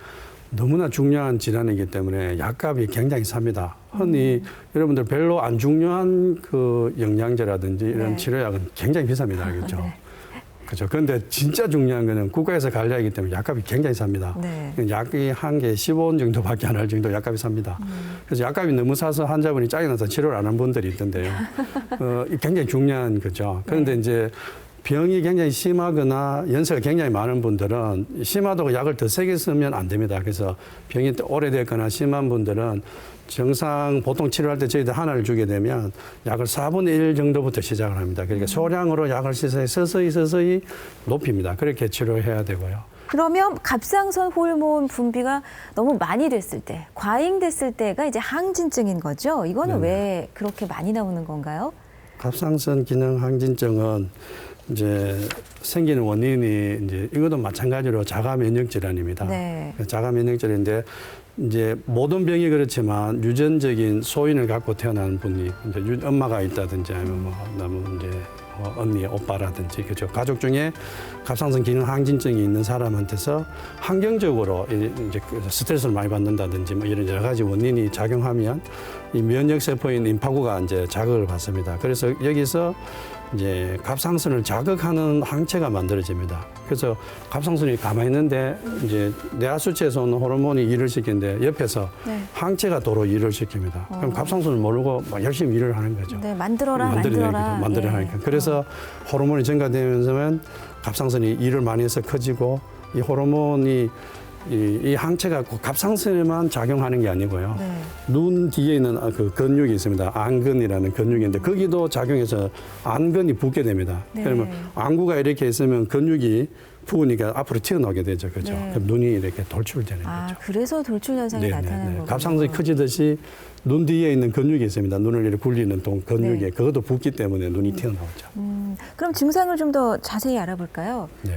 너무나 중요한 질환이기 때문에 약값이 굉장히 쌉니다. 흔히 여러분들 별로 안 중요한 그 영양제라든지 이런 네. 치료약은 굉장히 비쌉니다. 알겠죠? 네. 그렇죠. 그런데 진짜 중요한 거는 국가에서 관리하기 때문에 약값이 굉장히 쌉니다. 네. 약이 한 개 15원 정도밖에 안 할 정도 약값이 쌉니다. 그래서 약값이 너무 싸서 환자분이 짜증나서 치료를 안 한 분들이 있던데요. 굉장히 중요한 거죠. 그런데 네. 이제 병이 굉장히 심하거나 연세가 굉장히 많은 분들은 심하다고 약을 더 세게 쓰면 안 됩니다. 그래서 병이 오래됐거나 심한 분들은 정상 보통 치료할 때 저희들 하나를 주게 되면 약을 4분의 1 정도부터 시작을 합니다. 그러니까 소량으로 약을 서서히 높입니다. 그렇게 치료해야 되고요. 그러면 갑상선 호르몬 분비가 너무 많이 됐을 때, 과잉됐을 때가 이제 항진증인 거죠? 이거는 네네. 왜 그렇게 많이 나오는 건가요? 갑상선 기능 항진증은 이제 생기는 원인이 이제 이것도 마찬가지로 자가 면역 질환입니다. 네. 자가 면역 질환인데 이제 모든 병이 그렇지만 유전적인 소인을 갖고 태어난 분이 이제 엄마가 있다든지 아니면 뭐 남은 이제 언니, 오빠라든지 그죠. 가족 중에 갑상선 기능 항진증이 있는 사람한테서 환경적으로 이제 스트레스를 많이 받는다든지 뭐 이런 여러 가지 원인이 작용하면 이 면역 세포인 림파구가 이제 자극을 받습니다. 그래서 여기서 이제 갑상선을 자극하는 항체가 만들어집니다. 그래서 갑상선이 가만히 있는데 이제 뇌하수체에서 오는 호르몬이 일을 시키는데 옆에서 네. 항체가 도로 일을 시킵니다. 그럼 갑상선을 모르고 막 열심히 일을 하는 거죠. 네, 만들어라. 만들어야 하니까. 그래서 호르몬이 증가되면서 갑상선이 일을 많이 해서 커지고 이 호르몬이 이 항체가 꼭 갑상선에만 작용하는 게 아니고요. 네. 눈 뒤에 있는 그 근육이 있습니다. 안근이라는 근육인데 거기도 작용해서 안근이 붓게 됩니다. 네. 그러면 안구가 이렇게 있으면 근육이 부으니까 앞으로 튀어나오게 되죠. 그죠? 네. 그럼 눈이 이렇게 돌출되는 아, 거죠. 그래서 돌출 현상이 나타나는 거군요. 갑상선이 커지듯이 눈 뒤에 있는 근육이 있습니다. 눈을 이렇게 굴리는 근육에 네. 그것도 붓기 때문에 눈이 튀어나오죠. 그럼 증상을 좀 더 자세히 알아볼까요? 네.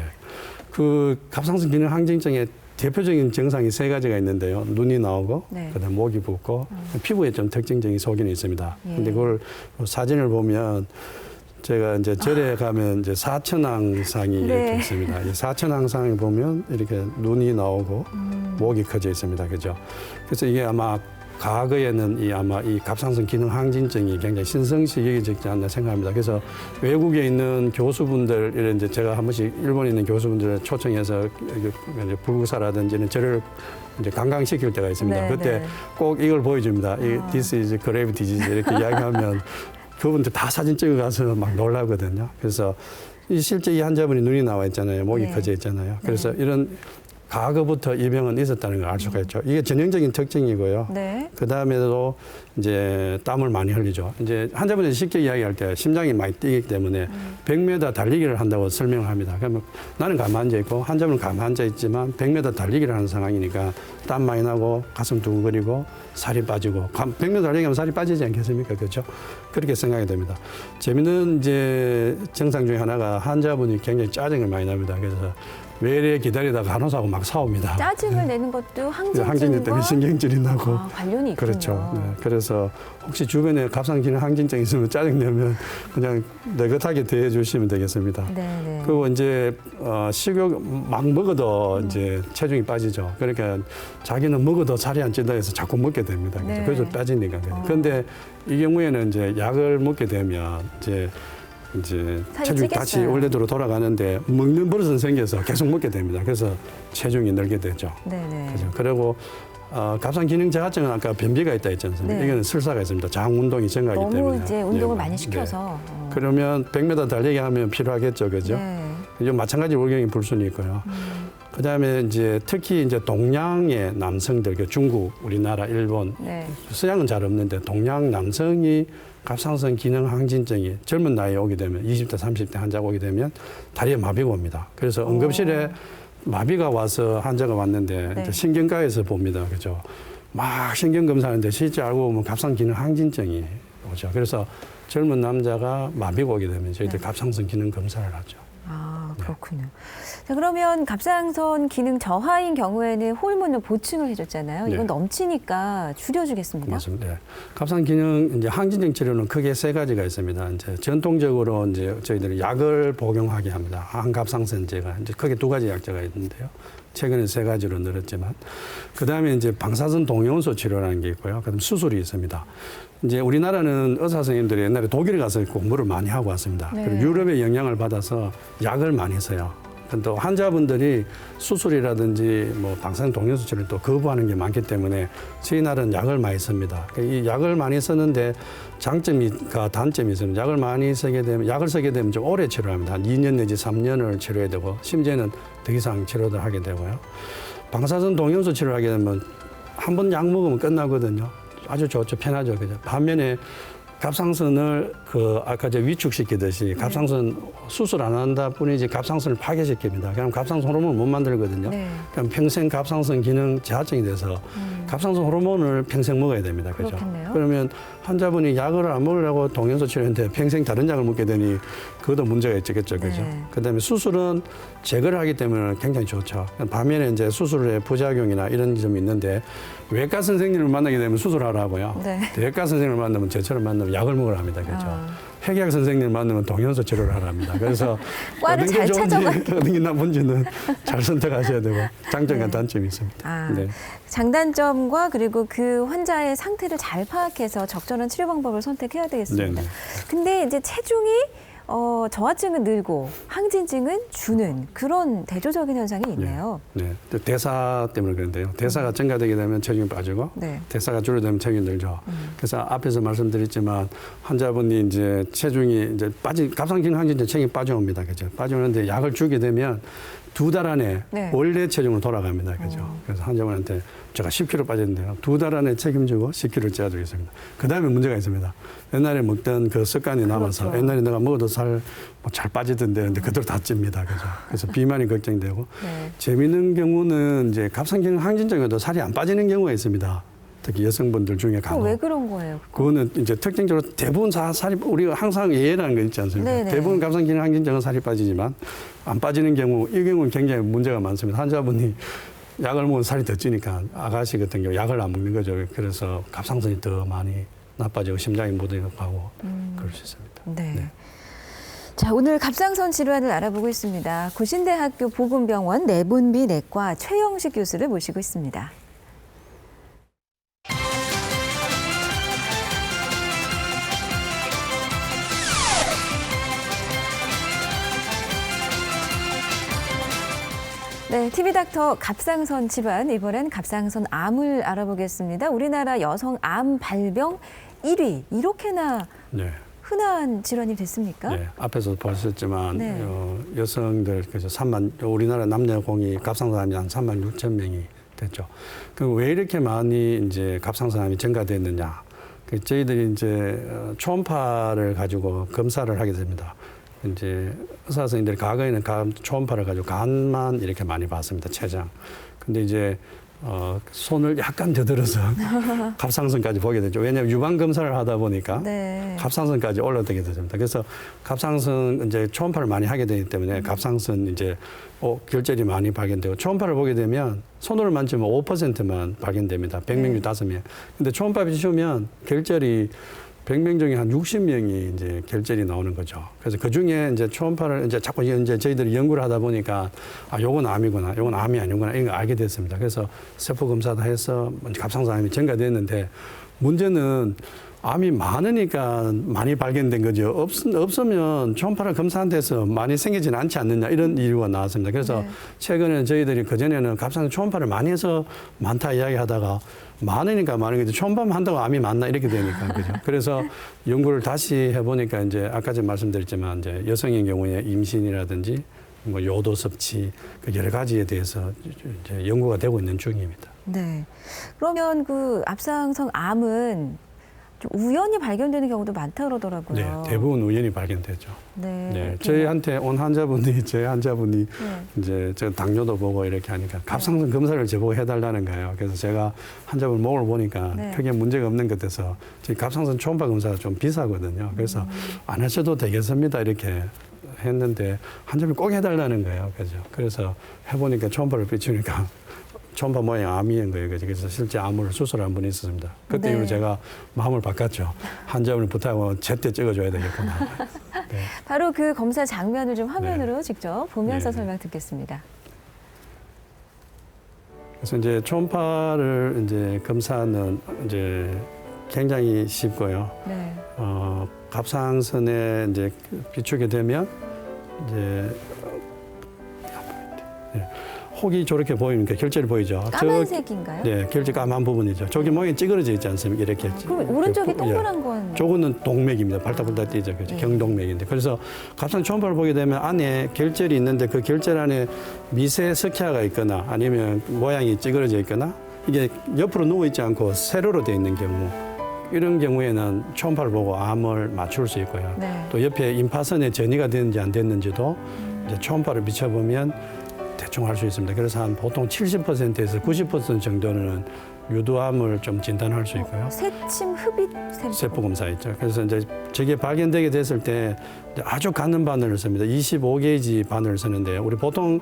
그 갑상선 기능 항진증의 대표적인 증상이 3가지가 있는데요. 눈이 나오고, 네. 그다음 목이 붓고, 피부에 좀 특징적인 소견이 있습니다. 예. 근데 그걸 사진을 보면 제가 이제 절에 가면 이제 사천왕상이 네. 이렇게 있습니다. 이 사천왕상을 보면 이렇게 눈이 나오고 목이 커져 있습니다. 그죠? 그래서 이게 아마 과거에는 아마 이 갑상선 기능 항진증이 굉장히 신성시 여겨지지 않나 생각합니다. 그래서 외국에 있는 교수분들, 이런 이제 제가 한 번씩 일본에 있는 교수분들을 초청해서 불구사라든지 이런 저를 이제 관광시킬 때가 있습니다. 네, 그때 네. 꼭 이걸 보여줍니다. This is grave disease 이렇게 이야기하면 그분들 다 사진 찍어가서 막 놀라거든요. 그래서 실제 이 환자분이 눈이 나와 있잖아요. 목이 네. 커져 있잖아요. 그래서 이런 과거부터 이 병은 있었다는 걸 알 수가 있죠. 이게 전형적인 특징이고요. 네. 그 다음에도 이제 땀을 많이 흘리죠. 이제 환자분이 쉽게 이야기할 때 심장이 많이 뛰기 때문에 100m 달리기를 한다고 설명을 합니다. 그러면 나는 가만 앉아 있고 환자분은 가만 앉아 있지만 100m 달리기를 하는 상황이니까 땀 많이 나고 가슴 두근거리고 살이 빠지고 100m 달리기하면 살이 빠지지 않겠습니까? 그렇죠? 그렇게 생각이 됩니다. 재밌는 이제 증상 중에 하나가 환자분이 굉장히 짜증을 많이 납니다. 그래서 외래 기다리다가 간호사하고 막 싸웁니다. 짜증을 내는 것도 항진증 항진증과 때문에 신경질이 나고. 관련이 있군요. 그렇죠. 네. 그래서 혹시 주변에 갑상 기능 항진증 있으면 짜증내면 그냥 느긋하게 대해 주시면 되겠습니다. 네, 네. 그리고 이제 식욕 막 먹어도 이제 체중이 빠지죠. 그러니까 자기는 먹어도 살이 안 찐다 해서 자꾸 먹게 됩니다. 네. 그래서 빠지니까. 그런데 이 경우에는 이제 약을 먹게 되면 이제 살이 체중이 다시 찌겠어요. 원래대로 돌아가는데 먹는 버릇은 생겨서 계속 먹게 됩니다. 그래서 체중이 늘게 되죠. 네, 네. 그죠. 그리고 갑상 기능 저하증은 아까 변비가 있다 했지 않습니까? 네. 이거는 설사가 있습니다. 장 운동이 증가하기 너무 때문에. 이제 운동을 예, 많이 네. 시켜서. 그러면 100m 달리기 하면 필요하겠죠, 그죠? 네. 이제 마찬가지 월경이 불순이 있고요. 그다음에 이제 특히 이제 동양의 남성들, 그 중국, 우리나라, 일본, 네. 서양은 잘 없는데 동양 남성이 갑상선 기능 항진증이 젊은 나이에 오게 되면 20대, 30대 환자가 오게 되면 다리에 마비가 옵니다. 그래서 응급실에 마비가 와서 환자가 왔는데 네. 이제 신경과에서 봅니다. 그죠? 막 신경 검사하는데 실제 알고 보면 갑상 기능 항진증이 오죠. 그래서 젊은 남자가 마비가 오게 되면 저희들 네. 갑상선 기능 검사를 하죠. 아, 그렇군요. 자, 그러면 갑상선 기능 저하인 경우에는 호르몬을 보충을 해줬잖아요. 이건 네. 넘치니까 줄여주겠습니다. 맞습니다. 네. 갑상 기능 이제 항진증 치료는 크게 3가지가 있습니다. 이제 전통적으로 이제 저희들이 약을 복용하게 합니다. 항갑상선제가 이제 크게 2가지 약제가 있는데요. 최근에 3가지로 늘었지만 그 다음에 이제 방사선 동요원소 치료라는 게 있고요. 그다음 수술이 있습니다. 이제 우리나라는 의사 선생님들이 옛날에 독일에 가서 공부를 많이 하고 왔습니다. 네. 그리고 유럽의 영향을 받아서 약을 많이 써요. 또 환자분들이 수술이라든지 뭐 방사선 동요원소 치료를 또 거부하는 게 많기 때문에 저희 나라는 약을 많이 씁니다. 이 약을 많이 쓰는데 장점과 단점이 있습니다. 약을 많이 쓰게 되면 약을 쓰게 되면 좀 오래 치료합니다. 한 2년 내지 3년을 치료해야 되고 심지어는 더 이상 치료를 하게 되고요. 방사선 동요원소 치료를 하게 되면 한 번 약 먹으면 끝나거든요. 아주 좋죠. 편하죠. 그죠? 반면에 갑상선을 아까 저 위축시키듯이 갑상선 수술 안 한다 뿐이지 갑상선을 파괴시킵니다. 그럼 갑상선 호르몬을 못 만들거든요. 네. 그럼 평생 갑상선 기능 저하증이 돼서 갑상선 호르몬을 평생 먹어야 됩니다. 그죠? 그렇겠네요. 그러면 환자분이 약을 안 먹으려고 동연소 치료했는데 평생 다른 약을 먹게 되니 그것도 문제가 있겠죠. 그죠? 네. 그다음에 수술은 제거를 하기 때문에 굉장히 좋죠. 반면에 이제 수술의 부작용이나 이런 점이 있는데 외과 선생님을 만나게 되면 수술하라고요. 네. 대외과 선생님을 만나면 저처럼 만나면 약을 먹으라 합니다. 그죠? 회계학 선생님을 만나면 동연소 치료를 하라 합니다. 그래서 과를 어떤 잘 게 좋은지 찾아가- 어떤 게 나쁜지는 잘 선택하셔야 되고 장점과 네. 단점이 있습니다. 아, 네. 장단점과 그리고 그 환자의 상태를 잘 파악해서 적절한 치료 방법을 선택해야 되겠습니다. 네네. 근데 이제 체중이 저하증은 늘고 항진증은 주는 그런 대조적인 현상이 있네요. 네. 또 대사 때문에 그런데요. 대사가 증가되게 되면 체중이 빠지고 네. 대사가 줄어들면 체중이 늘죠. 그래서 앞에서 말씀드렸지만 환자분이 이제 체중이 이제 갑상 기능 항진증 체중이 빠져옵니다. 그죠? 빠져오는데 약을 주게 되면 2달 안에 네. 원래 체중으로 돌아갑니다. 그죠? 그래서 환자분한테 제가 10kg 빠졌는데요. 2달 안에 책임지고 10kg를 찌어드리겠습니다. 그 다음에 문제가 있습니다. 옛날에 먹던 그 습관이 남아서 그렇죠. 옛날에 내가 먹어도 살 잘 빠지던데 근데 그대로 다 찝니다. 그죠? 그래서 비만이 걱정되고 네. 재미있는 경우는 이제 갑상기능 항진증에도 살이 안 빠지는 경우가 있습니다. 특히 여성분들 중에 그럼 간혹. 왜 그런 거예요? 그거는 이제 특징적으로 대부분 살이 우리가 항상 예라는 거 있지 않습니까? 네네. 대부분 갑상기능 항진증은 살이 빠지지만 안 빠지는 경우 이 경우는 굉장히 문제가 많습니다. 환자분이 약을 먹으면 살이 더 찌니까 아가씨 같은 경우 약을 안 먹는 거죠. 그래서 갑상선이 더 많이 나빠지고 심장이 못 가고 그럴 수 있습니다. 네. 네. 자, 오늘 갑상선 질환을 알아보고 있습니다. 고신대학교 보건병원 내분비내과 최영식 교수를 모시고 있습니다. 네, TV닥터 갑상선 질환, 이번엔 갑상선 암을 알아보겠습니다. 우리나라 여성 암 발병 1위, 이렇게나 네. 흔한 질환이 됐습니까? 네, 앞에서 보셨지만 네. 여성들 그래서 우리나라 남녀 공이 갑상선암이 한 3만 6천 명이 됐죠. 그럼 왜 이렇게 많이 이제 갑상선암이 증가됐느냐? 저희들이 이제 초음파를 가지고 검사를 하게 됩니다. 이제 의사 선생님들이 과거에는 초음파를 가지고 간만 이렇게 많이 봤습니다. 췌장. 근데 이제 손을 약간 더들어서 갑상선까지 보게 되죠. 왜냐하면 유방 검사를 하다 보니까 네. 갑상선까지 올라가게 됩니다. 그래서 갑상선 이제 초음파를 많이 하게 되기 때문에 갑상선 이제 결절이 많이 발견되고 초음파를 보게 되면 손으로 만지면 5%만 발견됩니다. 100명 중 5명. 근데 초음파 비추면 결절이 100명 중에 한 60명이 이제 결절이 나오는 거죠. 그래서 그 중에 이제 초음파를 이제 자꾸 이제 저희들이 연구를 하다 보니까 요건 암이구나, 요건 암이 아니구나, 이런 걸 알게 됐습니다. 그래서 세포 검사도 해서 갑상선암이 증가됐는데 문제는 암이 많으니까 많이 발견된 거죠. 없으면 초음파를 검사한 데서 많이 생기지는 않지 않느냐 이런 이유가 나왔습니다. 그래서 최근에 저희들이 그전에는 갑상선 초음파를 많이 해서 많다 이야기하다가 많으니까 많은 거죠. 초음파만 한다고 암이 많나 이렇게 되니까 그죠. 그래서 연구를 다시 해보니까 이제 아까 전에 말씀드렸지만 이제 여성의 경우에 임신이라든지 뭐 요도 섭취 그 여러 가지에 대해서 이제 연구가 되고 있는 중입니다. 네. 그러면 그 앞상선 암은 좀 우연히 발견되는 경우도 많다 그러더라고요. 네, 대부분 우연히 발견되죠. 네. 네, 이렇게 저희한테 온 환자분이 네. 이제 저 당뇨도 보고 이렇게 하니까 갑상선 검사를 저보고 해달라는 거예요. 그래서 제가 환자분 목을 보니까 네. 크게 문제가 없는 것 같아서 저희 갑상선 초음파 검사가 좀 비싸거든요. 그래서 안 하셔도 되겠습니다 이렇게 했는데 환자분이 꼭 해달라는 거예요. 그래서 해보니까 초음파를 비추니까 초음파 모양 암이인 거예요. 그래서 실제 암을 수술한 분이 있었습니다. 그때 네. 이후로 제가 마음을 바꿨죠. 환자분을 부탁하고 제때 찍어줘야 되겠구나. 네. 바로 그 검사 장면을 좀 화면으로 직접 보면서 네. 설명 듣겠습니다. 그래서 이제 초음파를 이제 검사는 이제 굉장히 쉽고요. 네. 갑상선에 이제 비추게 되면 이제 혹이 저렇게 보이니까 결절이 보이죠. 까만색인가요? 네, 결절 까만 부분이죠. 저기 모양이 찌그러져 있지 않습니까? 이렇게. 그럼 오른쪽이 예. 동그란 건 저거는 동맥입니다. 발딱발딱 뛰죠. 그죠? 네. 경동맥인데. 그래서 갑상 초음파를 보게 되면 안에 결절이 있는데 그 결절 안에 미세 석회화가 있거나 아니면 모양이 찌그러져 있거나 이게 옆으로 누워 있지 않고 세로로 되어 있는 경우 이런 경우에는 초음파를 보고 암을 맞출 수 있고요. 네. 또 옆에 임파선에 전이가 됐는지 안 됐는지도 이제 초음파를 비춰보면 대충 할 수 있습니다. 그래서 한 보통 70%에서 90% 정도는 유두암을 좀 진단할 수 있고요. 새침 흡입 세포 검사 있죠. 그래서 이제 저게 발견되게 됐을 때 아주 가는 바늘을 씁니다. 25게이지 바늘을 쓰는데 우리 보통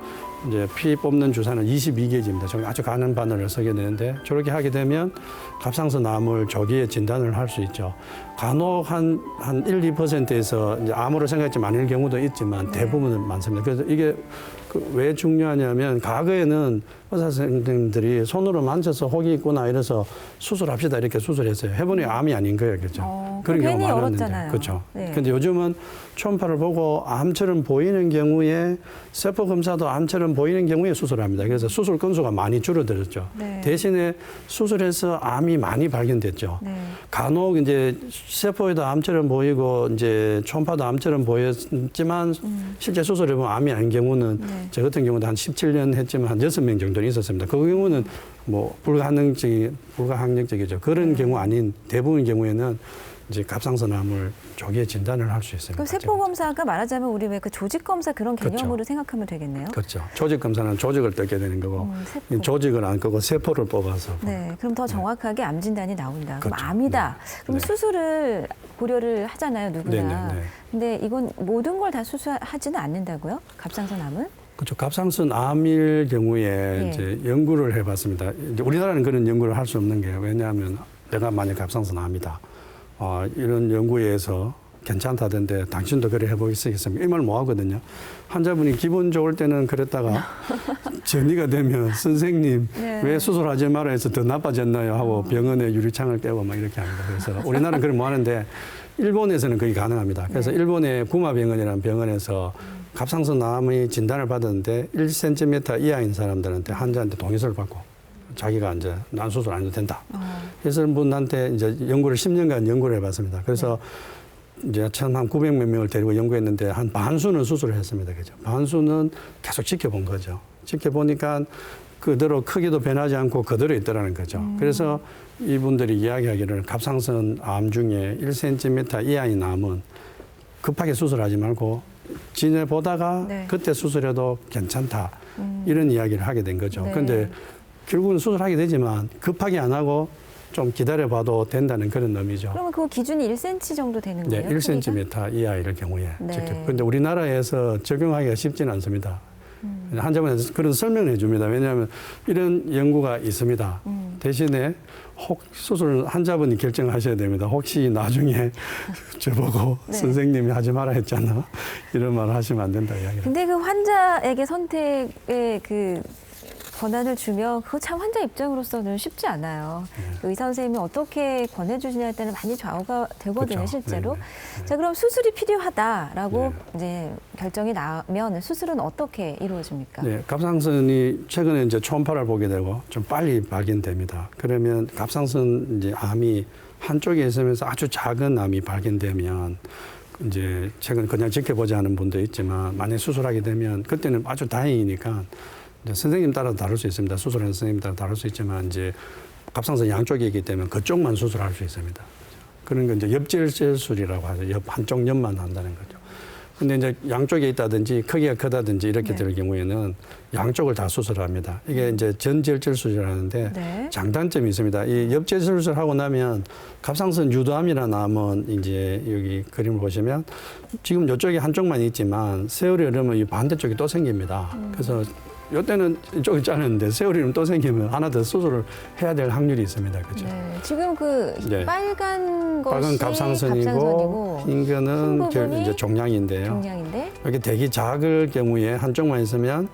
이제 피 뽑는 주사는 22게이지입니다. 저기 아주 가는 바늘을 쓰게 되는데 저렇게 하게 되면 갑상선 암을 조기에 진단을 할 수 있죠. 간혹 한 1, 2%에서 이제 암으로 생각했지 않을 경우도 있지만 대부분은 많습니다. 그래서 이게 왜 중요하냐면 과거에는 의사 선생님들이 손으로 만져서 혹이 있구나 이래서 수술합시다 이렇게 수술했어요. 해보니 암이 아닌 거예요, 그렇죠? 그럼 괜히 많았는데, 열었잖아요. 그렇죠. 네. 근데 요즘은 초음파를 보고 암처럼 보이는 경우에 세포 검사도 암처럼 보이는 경우에 수술합니다. 그래서 수술 건수가 많이 줄어들었죠. 네. 대신에 수술해서 암이 많이 발견됐죠. 네. 간혹 이제 세포에도 암처럼 보이고 이제 초음파도 암처럼 보였지만 실제 수술해 보면 암이 아닌 경우는 네. 저 같은 경우도 한 17년 했지만 한 6명 정도는 있었습니다. 그 경우는 뭐 불가항력적이죠. 그런 경우 아닌 대부분 경우에는 이제 갑상선암을 조기에 진단을 할 수 있습니다. 그럼 세포 검사가 말하자면 우리 왜 그 조직 검사 그런 개념으로 그렇죠. 생각하면 되겠네요. 그렇죠. 조직 검사는 조직을 뜯게 되는 거고 세포. 조직을 안 끄고 세포를 뽑아서. 네, 그럼 더 정확하게 암 진단이 나온다. 그럼 그렇죠. 암이다. 네. 그럼 네. 수술을 고려를 하잖아요, 누구나. 네, 네, 네. 근데 이건 모든 걸 다 수술하지는 않는다고요? 갑상선암은? 그렇죠. 갑상선 암일 경우에 예. 이제 연구를 해봤습니다. 이제 우리나라는 그런 연구를 할 수 없는 게 왜냐하면 내가 만약 갑상선 암이다. 이런 연구에 의해서 괜찮다던데 당신도 그래 해보시겠습니까? 이 말 못 하거든요. 환자분이 기분 좋을 때는 그랬다가 전이가 되면 선생님 네. 왜 수술하지 마라 해서 더 나빠졌나요? 하고 병원에 유리창을 깨고 막 이렇게 합니다. 그래서 우리나라는 그걸 못 하는데 일본에서는 그게 가능합니다. 그래서 일본의 구마병원이라는 병원에서 갑상선 암의 진단을 받았는데 1cm 이하인 사람들한테 환자한테 동의서를 받고 자기가 이제 난 수술 안 해도 된다. 그래서 분한테 이제 연구를 10년간 연구를 해봤습니다. 그래서 이제 한 900몇 명을 데리고 연구했는데 한 반수는 수술을 했습니다. 그죠? 반수는 계속 지켜본 거죠. 지켜보니까 그대로 크기도 변하지 않고 그대로 있더라는 거죠. 그래서 이분들이 이야기하기를 갑상선 암 중에 1cm 이하인 암은 급하게 수술하지 말고 지내보다가 네. 그때 수술해도 괜찮다. 이런 이야기를 하게 된 거죠. 네. 그런데 결국은 수술하게 되지만 급하게 안 하고 좀 기다려봐도 된다는 그런 의미죠. 그러면 그 기준이 1cm 정도 되는 네, 거예요? 1cm 이하일 경우에. 네. 그런데 우리나라에서 적용하기가 쉽지는 않습니다. 환자분한테 그런 설명을 해줍니다. 왜냐하면 이런 연구가 있습니다. 대신에 혹 수술 환자분이 결정하셔야 됩니다. 혹시 나중에 저보고 네. 선생님이 하지 마라 했잖아. 이런 말을 하시면 안 된다 이야기를. 근데 그 환자에게 선택의 그 권한을 주면 그거 참 환자 입장으로서는 쉽지 않아요. 그 의사 선생님이 어떻게 권해주시냐에 따라 많이 좌우가 되거든요, 그렇죠. 실제로. 네, 자, 그럼 수술이 필요하다라고 네. 이제 결정이 나면 수술은 어떻게 이루어집니까? 네, 갑상선이 최근에 이제 초음파를 보게 되고 좀 빨리 발견됩니다. 그러면 갑상선 이제 암이 한쪽에 있으면서 아주 작은 암이 발견되면 이제 최근 그냥 지켜보지 않은 분도 있지만 만약 수술하게 되면 그때는 아주 다행이니까 이제 선생님 따라 다를 수 있습니다. 수술하는 선생님 따라 다를 수 있지만 이제 갑상선 양쪽에 있기 때문에 그쪽만 수술할 수 있습니다. 그런 건 이제 옆질술이라고 하죠. 한쪽 옆만 한다는 거죠. 근데 이제 양쪽에 있다든지 크기가 크다든지 이렇게 될 경우에는 양쪽을 다 수술합니다. 이게 이제 전질질술이라는데 네. 장단점이 있습니다. 이 옆질술을 하고 나면 갑상선 유도암이라는 암은 이제 여기 그림을 보시면 지금 이쪽에 한쪽만 있지만 세월이 흐르면 이 반대쪽이 또 생깁니다. 그래서 이때는 이쪽이 자르는데 세월이면 또 생기면 하나 더 수술을 해야 될 확률이 있습니다. 그렇죠? 네. 지금 그 네. 빨간 것이 빨간 갑상선이고 흰 거는 부분이 이제 종양인데요. 종양인데 이렇게 대기 작을 경우에 한쪽만 있으면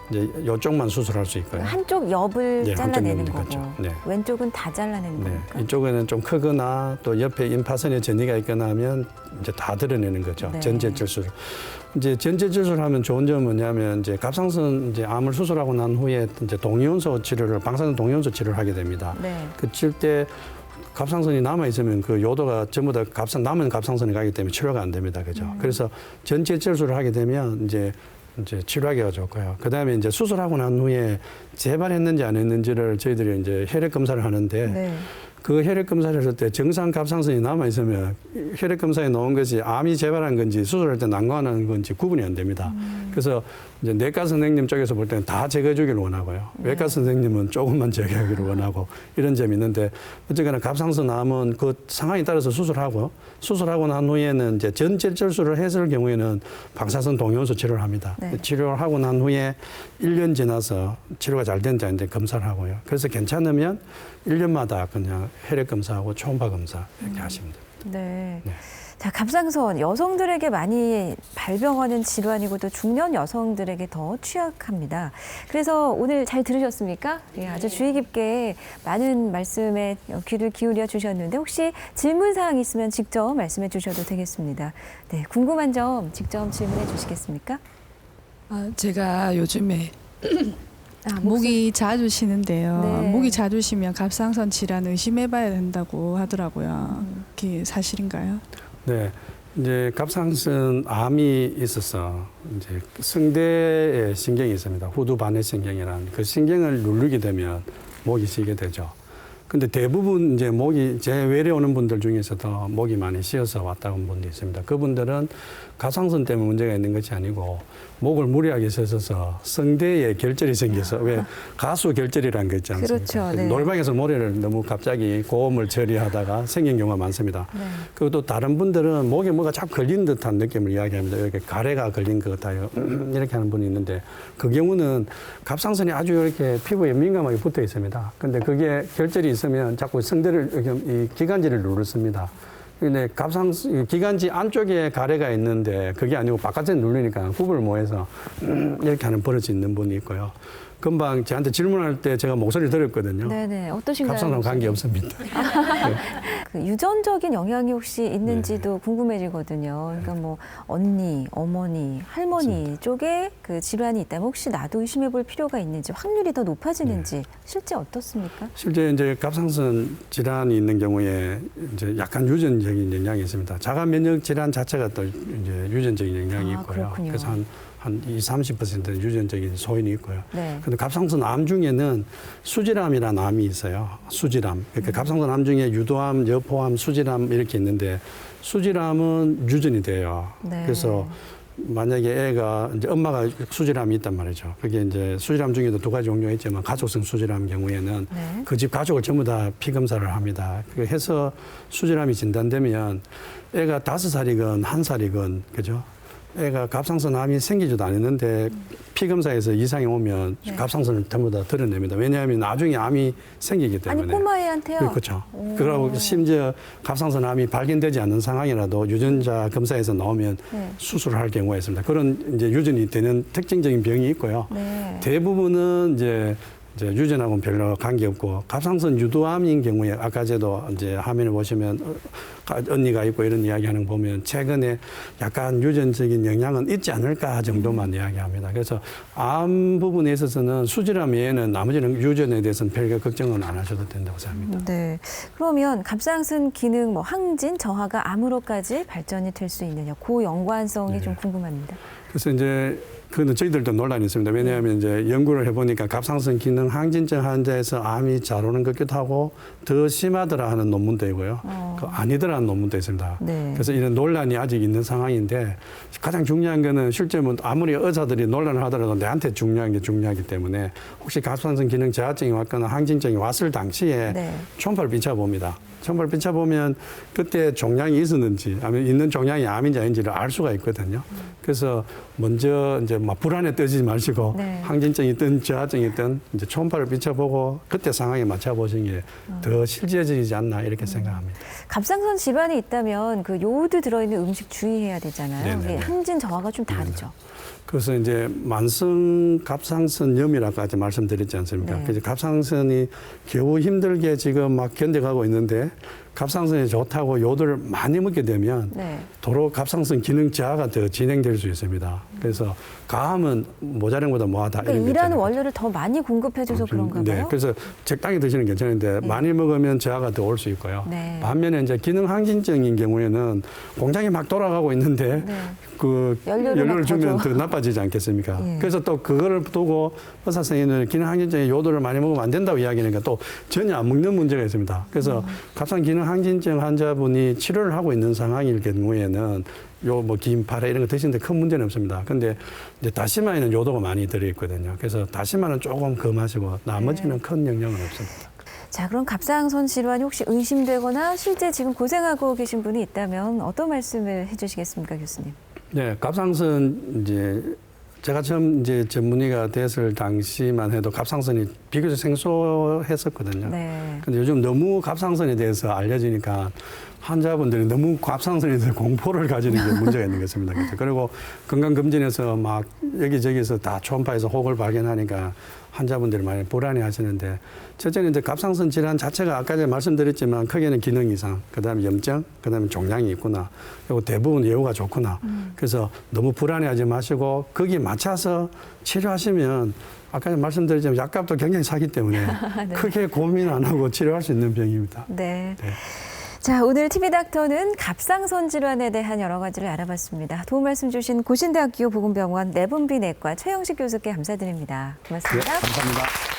이제 이쪽만 수술할 수 있고요. 한쪽 옆을 네, 잘라내는 한쪽 거고 옆은 그렇죠. 네. 왼쪽은 다 잘라내는 네. 거니까. 이쪽에는 좀 크거나 또 옆에 임파선에 전이가 있거나 하면 이제 다 드러내는 거죠. 네. 전제질술. 이제 전제질술 하면 좋은 점은 뭐냐면 이제 갑상선 이제 암을 수술하고 난 후에 이제 동위원소 치료를 방사선 동위원소 치료를 하게 됩니다. 네. 그칠 때 갑상선이 남아 있으면 그 요도가 전부 다 남은 갑상선에 가기 때문에 치료가 안 됩니다. 그죠? 그래서 전체 질술을 하게 되면 이제 치료하기가 좋고요. 그 다음에 이제 수술하고 난 후에 재발했는지 안 했는지를 저희들이 이제 혈액 검사를 하는데 네. 그 혈액 검사를 했을 때 정상 갑상선이 남아 있으면 혈액 검사에 나온 것이 암이 재발한 건지 수술할 때 난관한 건지 구분이 안 됩니다. 그래서 이제 내과 선생님 쪽에서 볼 때는 다 제거해주기를 원하고요. 외과 선생님은 조금만 제거하기를 원하고 이런 점이 있는데 어쨌거나 갑상선 암은 그 상황에 따라서 수술하고 난 후에는 이제 전질질술을 했을 경우에는 방사선 동위원소 치료를 합니다. 네. 치료를 하고 난 후에 1년 지나서 치료가 잘 된지 안 된지 검사를 하고요. 그래서 괜찮으면 1년마다 그냥 혈액 검사하고 초음파 검사 이렇게 하시면 됩니다. 네. 네. 자, 갑상선 여성들에게 많이 발병하는 질환이고 또 중년 여성들에게 더 취약합니다. 그래서 오늘 잘 들으셨습니까? 예, 아주 주의 깊게 많은 말씀에 귀를 기울여 주셨는데 혹시 질문 사항 있으면 직접 말씀해 주셔도 되겠습니다. 네, 궁금한 점 직접 질문해 주시겠습니까? 제가 요즘에 아, 목이 자주 쉬는데요. 네. 목이 자주 쉬면 갑상선 질환 의심해봐야 된다고 하더라고요. 그게 사실인가요? 네. 이제 갑상선 암이 있어서 이제 성대에 신경이 있습니다. 후두 반해 신경이라는 그 신경을 누르게 되면 목이 쉬게 되죠. 근데 대부분 이제 목이 제 외래 오는 분들 중에서도 목이 많이 쉬어서 왔다 온 분도 있습니다. 그분들은 갑상선 때문에 문제가 있는 것이 아니고 목을 무리하게 쉬어서 성대에 결절이 생겨서 왜 가수 결절이라는 거 있지 않습니까? 그렇죠. 네. 노래방에서 노래를 너무 갑자기 고음을 처리하다가 생긴 경우가 많습니다. 네. 그리고 또 다른 분들은 목에 뭐가 자꾸 걸린 듯한 느낌을 이야기합니다. 이렇게 가래가 걸린 것 같아요. 이렇게 하는 분이 있는데 그 경우는 갑상선이 아주 이렇게 피부에 민감하게 붙어 있습니다. 근데 그게 결절이 있으면 자꾸 성대를 이 기관지를 누르습니다. 근데 기관지 안쪽에 가래가 있는데 그게 아니고 바깥에 누르니까 구분을 못해서 이렇게 하는 버릇이 있는 분이 있고요. 금방 저한테 질문할 때 제가 목소리를 들었거든요. 네네. 어떠신가요? 갑상선 관계 없습니다. 그 유전적인 영향이 혹시 있는지도 궁금해지거든요. 그러니까 뭐 언니, 어머니, 할머니 쪽에 그 질환이 있다면 혹시 나도 의심해 볼 필요가 있는지 확률이 더 높아지는지 실제 어떻습니까? 실제 이제 갑상선 질환이 있는 경우에 이제 약간 유전적인 영향이 있습니다. 자가 면역 질환 자체가 또 이제 유전적인 영향이 아, 있고요. 그렇군요. 그래서 한 20~30%는 유전적인 소인이 있고요. 네. 근데 갑상선 암 중에는 수질암이라는 암이 있어요. 수질암. 그러니까 갑상선 암 중에 유도암, 여포암, 수질암 이렇게 있는데 수질암은 유전이 돼요. 네. 그래서 만약에 애가 이제 엄마가 수질암이 있단 말이죠. 그게 이제 수질암 중에도 두 가지 종류가 있지만 가족성 수질암 경우에는 네. 그 집 가족을 전부 다 피 검사를 합니다. 그 해서 수질암이 진단되면 애가 5살이건 1살이건 그죠? 애가 갑상선 암이 생기지도 않았는데 피 검사에서 이상이 오면 네. 갑상선을 전부 다 드러냅니다. 왜냐하면 나중에 암이 생기기 때문에. 아니 꼬마애한테요? 그렇죠. 그러고 심지어 갑상선 암이 발견되지 않는 상황이라도 유전자 검사에서 나오면 네. 수술을 할 경우가 있습니다. 그런 이제 유전이 되는 특징적인 병이 있고요. 네. 대부분은 이제 유전하고는 별로 관계없고 갑상선 유도암인 경우에 아까 제도 이제 화면을 보시면 언니가 있고 이런 이야기하는 거 보면 최근에 약간 유전적인 영향은 있지 않을까 정도만 이야기합니다. 그래서 암 부분에 있어서는 수질암 외에는 나머지는 유전에 대해서는 별로 걱정은 안 하셔도 된다고 생각합니다. 네. 그러면 갑상선 기능 뭐 항진 저하가 암으로까지 발전이 될 수 있느냐 그 연관성이 네. 좀 궁금합니다. 그래서 이제 그는 저희들도 논란이 있습니다. 왜냐하면 이제 연구를 해보니까 갑상선 기능 항진증 환자에서 암이 잘 오는 것 같기도 하고 더 심하더라 하는 논문도 있고요. 그 아니더라 하는 논문도 있습니다. 네. 그래서 이런 논란이 아직 있는 상황인데 가장 중요한 거는 실제 뭐 아무리 의사들이 논란을 하더라도 내한테 중요한 게 중요하기 때문에 혹시 갑상선 기능 저하증이 왔거나 항진증이 왔을 당시에 네. 초음파를 비춰봅니다. 초음파를 비춰보면 그때 종양이 있었는지 아니면 있는 종양이 암인지 아닌지를 알 수가 있거든요. 그래서 먼저 이제 막 불안에 떠지지 마시고 네. 항진증이든 저하증이든 이제 초음파를 비춰보고 그때 상황에 맞춰보시는 게 더 실제적이지 않나 이렇게 생각합니다. 갑상선 질환이 있다면 그 요오드 들어있는 음식 주의해야 되잖아요. 네네네. 이게 항진 저하가 좀 다르죠. 그래서 이제 만성 갑상선염이라고까지 말씀드렸지 않습니까? 네. 그래서 갑상선이 겨우 힘들게 지금 막 견뎌가고 있는데 갑상선이 좋다고 요도를 많이 먹게 되면 네. 도로 갑상선 기능 저하가 더 진행될 수 있습니다. 그래서 가함은 모자란보다 뭐하다. 그러니까 이런 거 일하는 있잖아요. 원료를 더 많이 공급해줘서 그런가 네, 봐요. 그래서 적당히 드시는 게 괜찮은데 네. 많이 먹으면 저하가 더 올 수 있고요. 네. 반면에 이제 기능 항진증인 경우에는 공장이 막 돌아가고 있는데 네. 그 연료를 막 연료를 주면 더 더 나빠지지 않겠습니까? 예. 그래서 또 그거를 두고 의사 선생님은 기능 항진증에 요도를 많이 먹으면 안 된다고 이야기하니까 또 전혀 안 먹는 문제가 있습니다. 그래서 갑상 기능 항진증 환자분이 치료를 하고 있는 상황일 경우에는 요 뭐 김파래 이런 거 드시는데 큰 문제는 없습니다. 근데 이제 다시마에는 요도가 많이 들어있거든요. 그래서 다시마는 조금 금하시고 나머지는 큰 영향은 없습니다. 자, 그럼 갑상선 질환이 혹시 의심되거나 실제 지금 고생하고 계신 분이 있다면 어떤 말씀을 해주시겠습니까, 교수님? 네, 갑상선 이제 제가 처음 이제 전문의가 됐을 당시만 해도 갑상선이 비교적 생소했었거든요. 네. 근데 요즘 너무 갑상선에 대해서 알려지니까 환자분들이 너무 갑상선에 대해서 공포를 가지는 게 문제가 있는 것 같습니다. 그렇죠? 그리고 건강검진에서 막 여기저기서 다 초음파에서 혹을 발견하니까 환자분들이 많이 불안해 하시는데, 첫째는 이제 갑상선 질환 자체가 아까 전에 말씀드렸지만 크게는 기능 이상, 그 다음에 염증, 그 다음에 종양이 있구나. 그리고 대부분 예후가 좋구나. 그래서 너무 불안해하지 마시고 거기에 맞춰서 치료하시면 아까 전에 말씀드렸지만 약값도 굉장히 싸기 때문에 네. 크게 고민 안 하고 치료할 수 있는 병입니다. 네. 네. 자, 오늘 TV닥터는 갑상선 질환에 대한 여러 가지를 알아봤습니다. 도움 말씀 주신 고신대학교 보건병원 내분비내과 최영식 교수께 감사드립니다. 고맙습니다. 네, 감사합니다.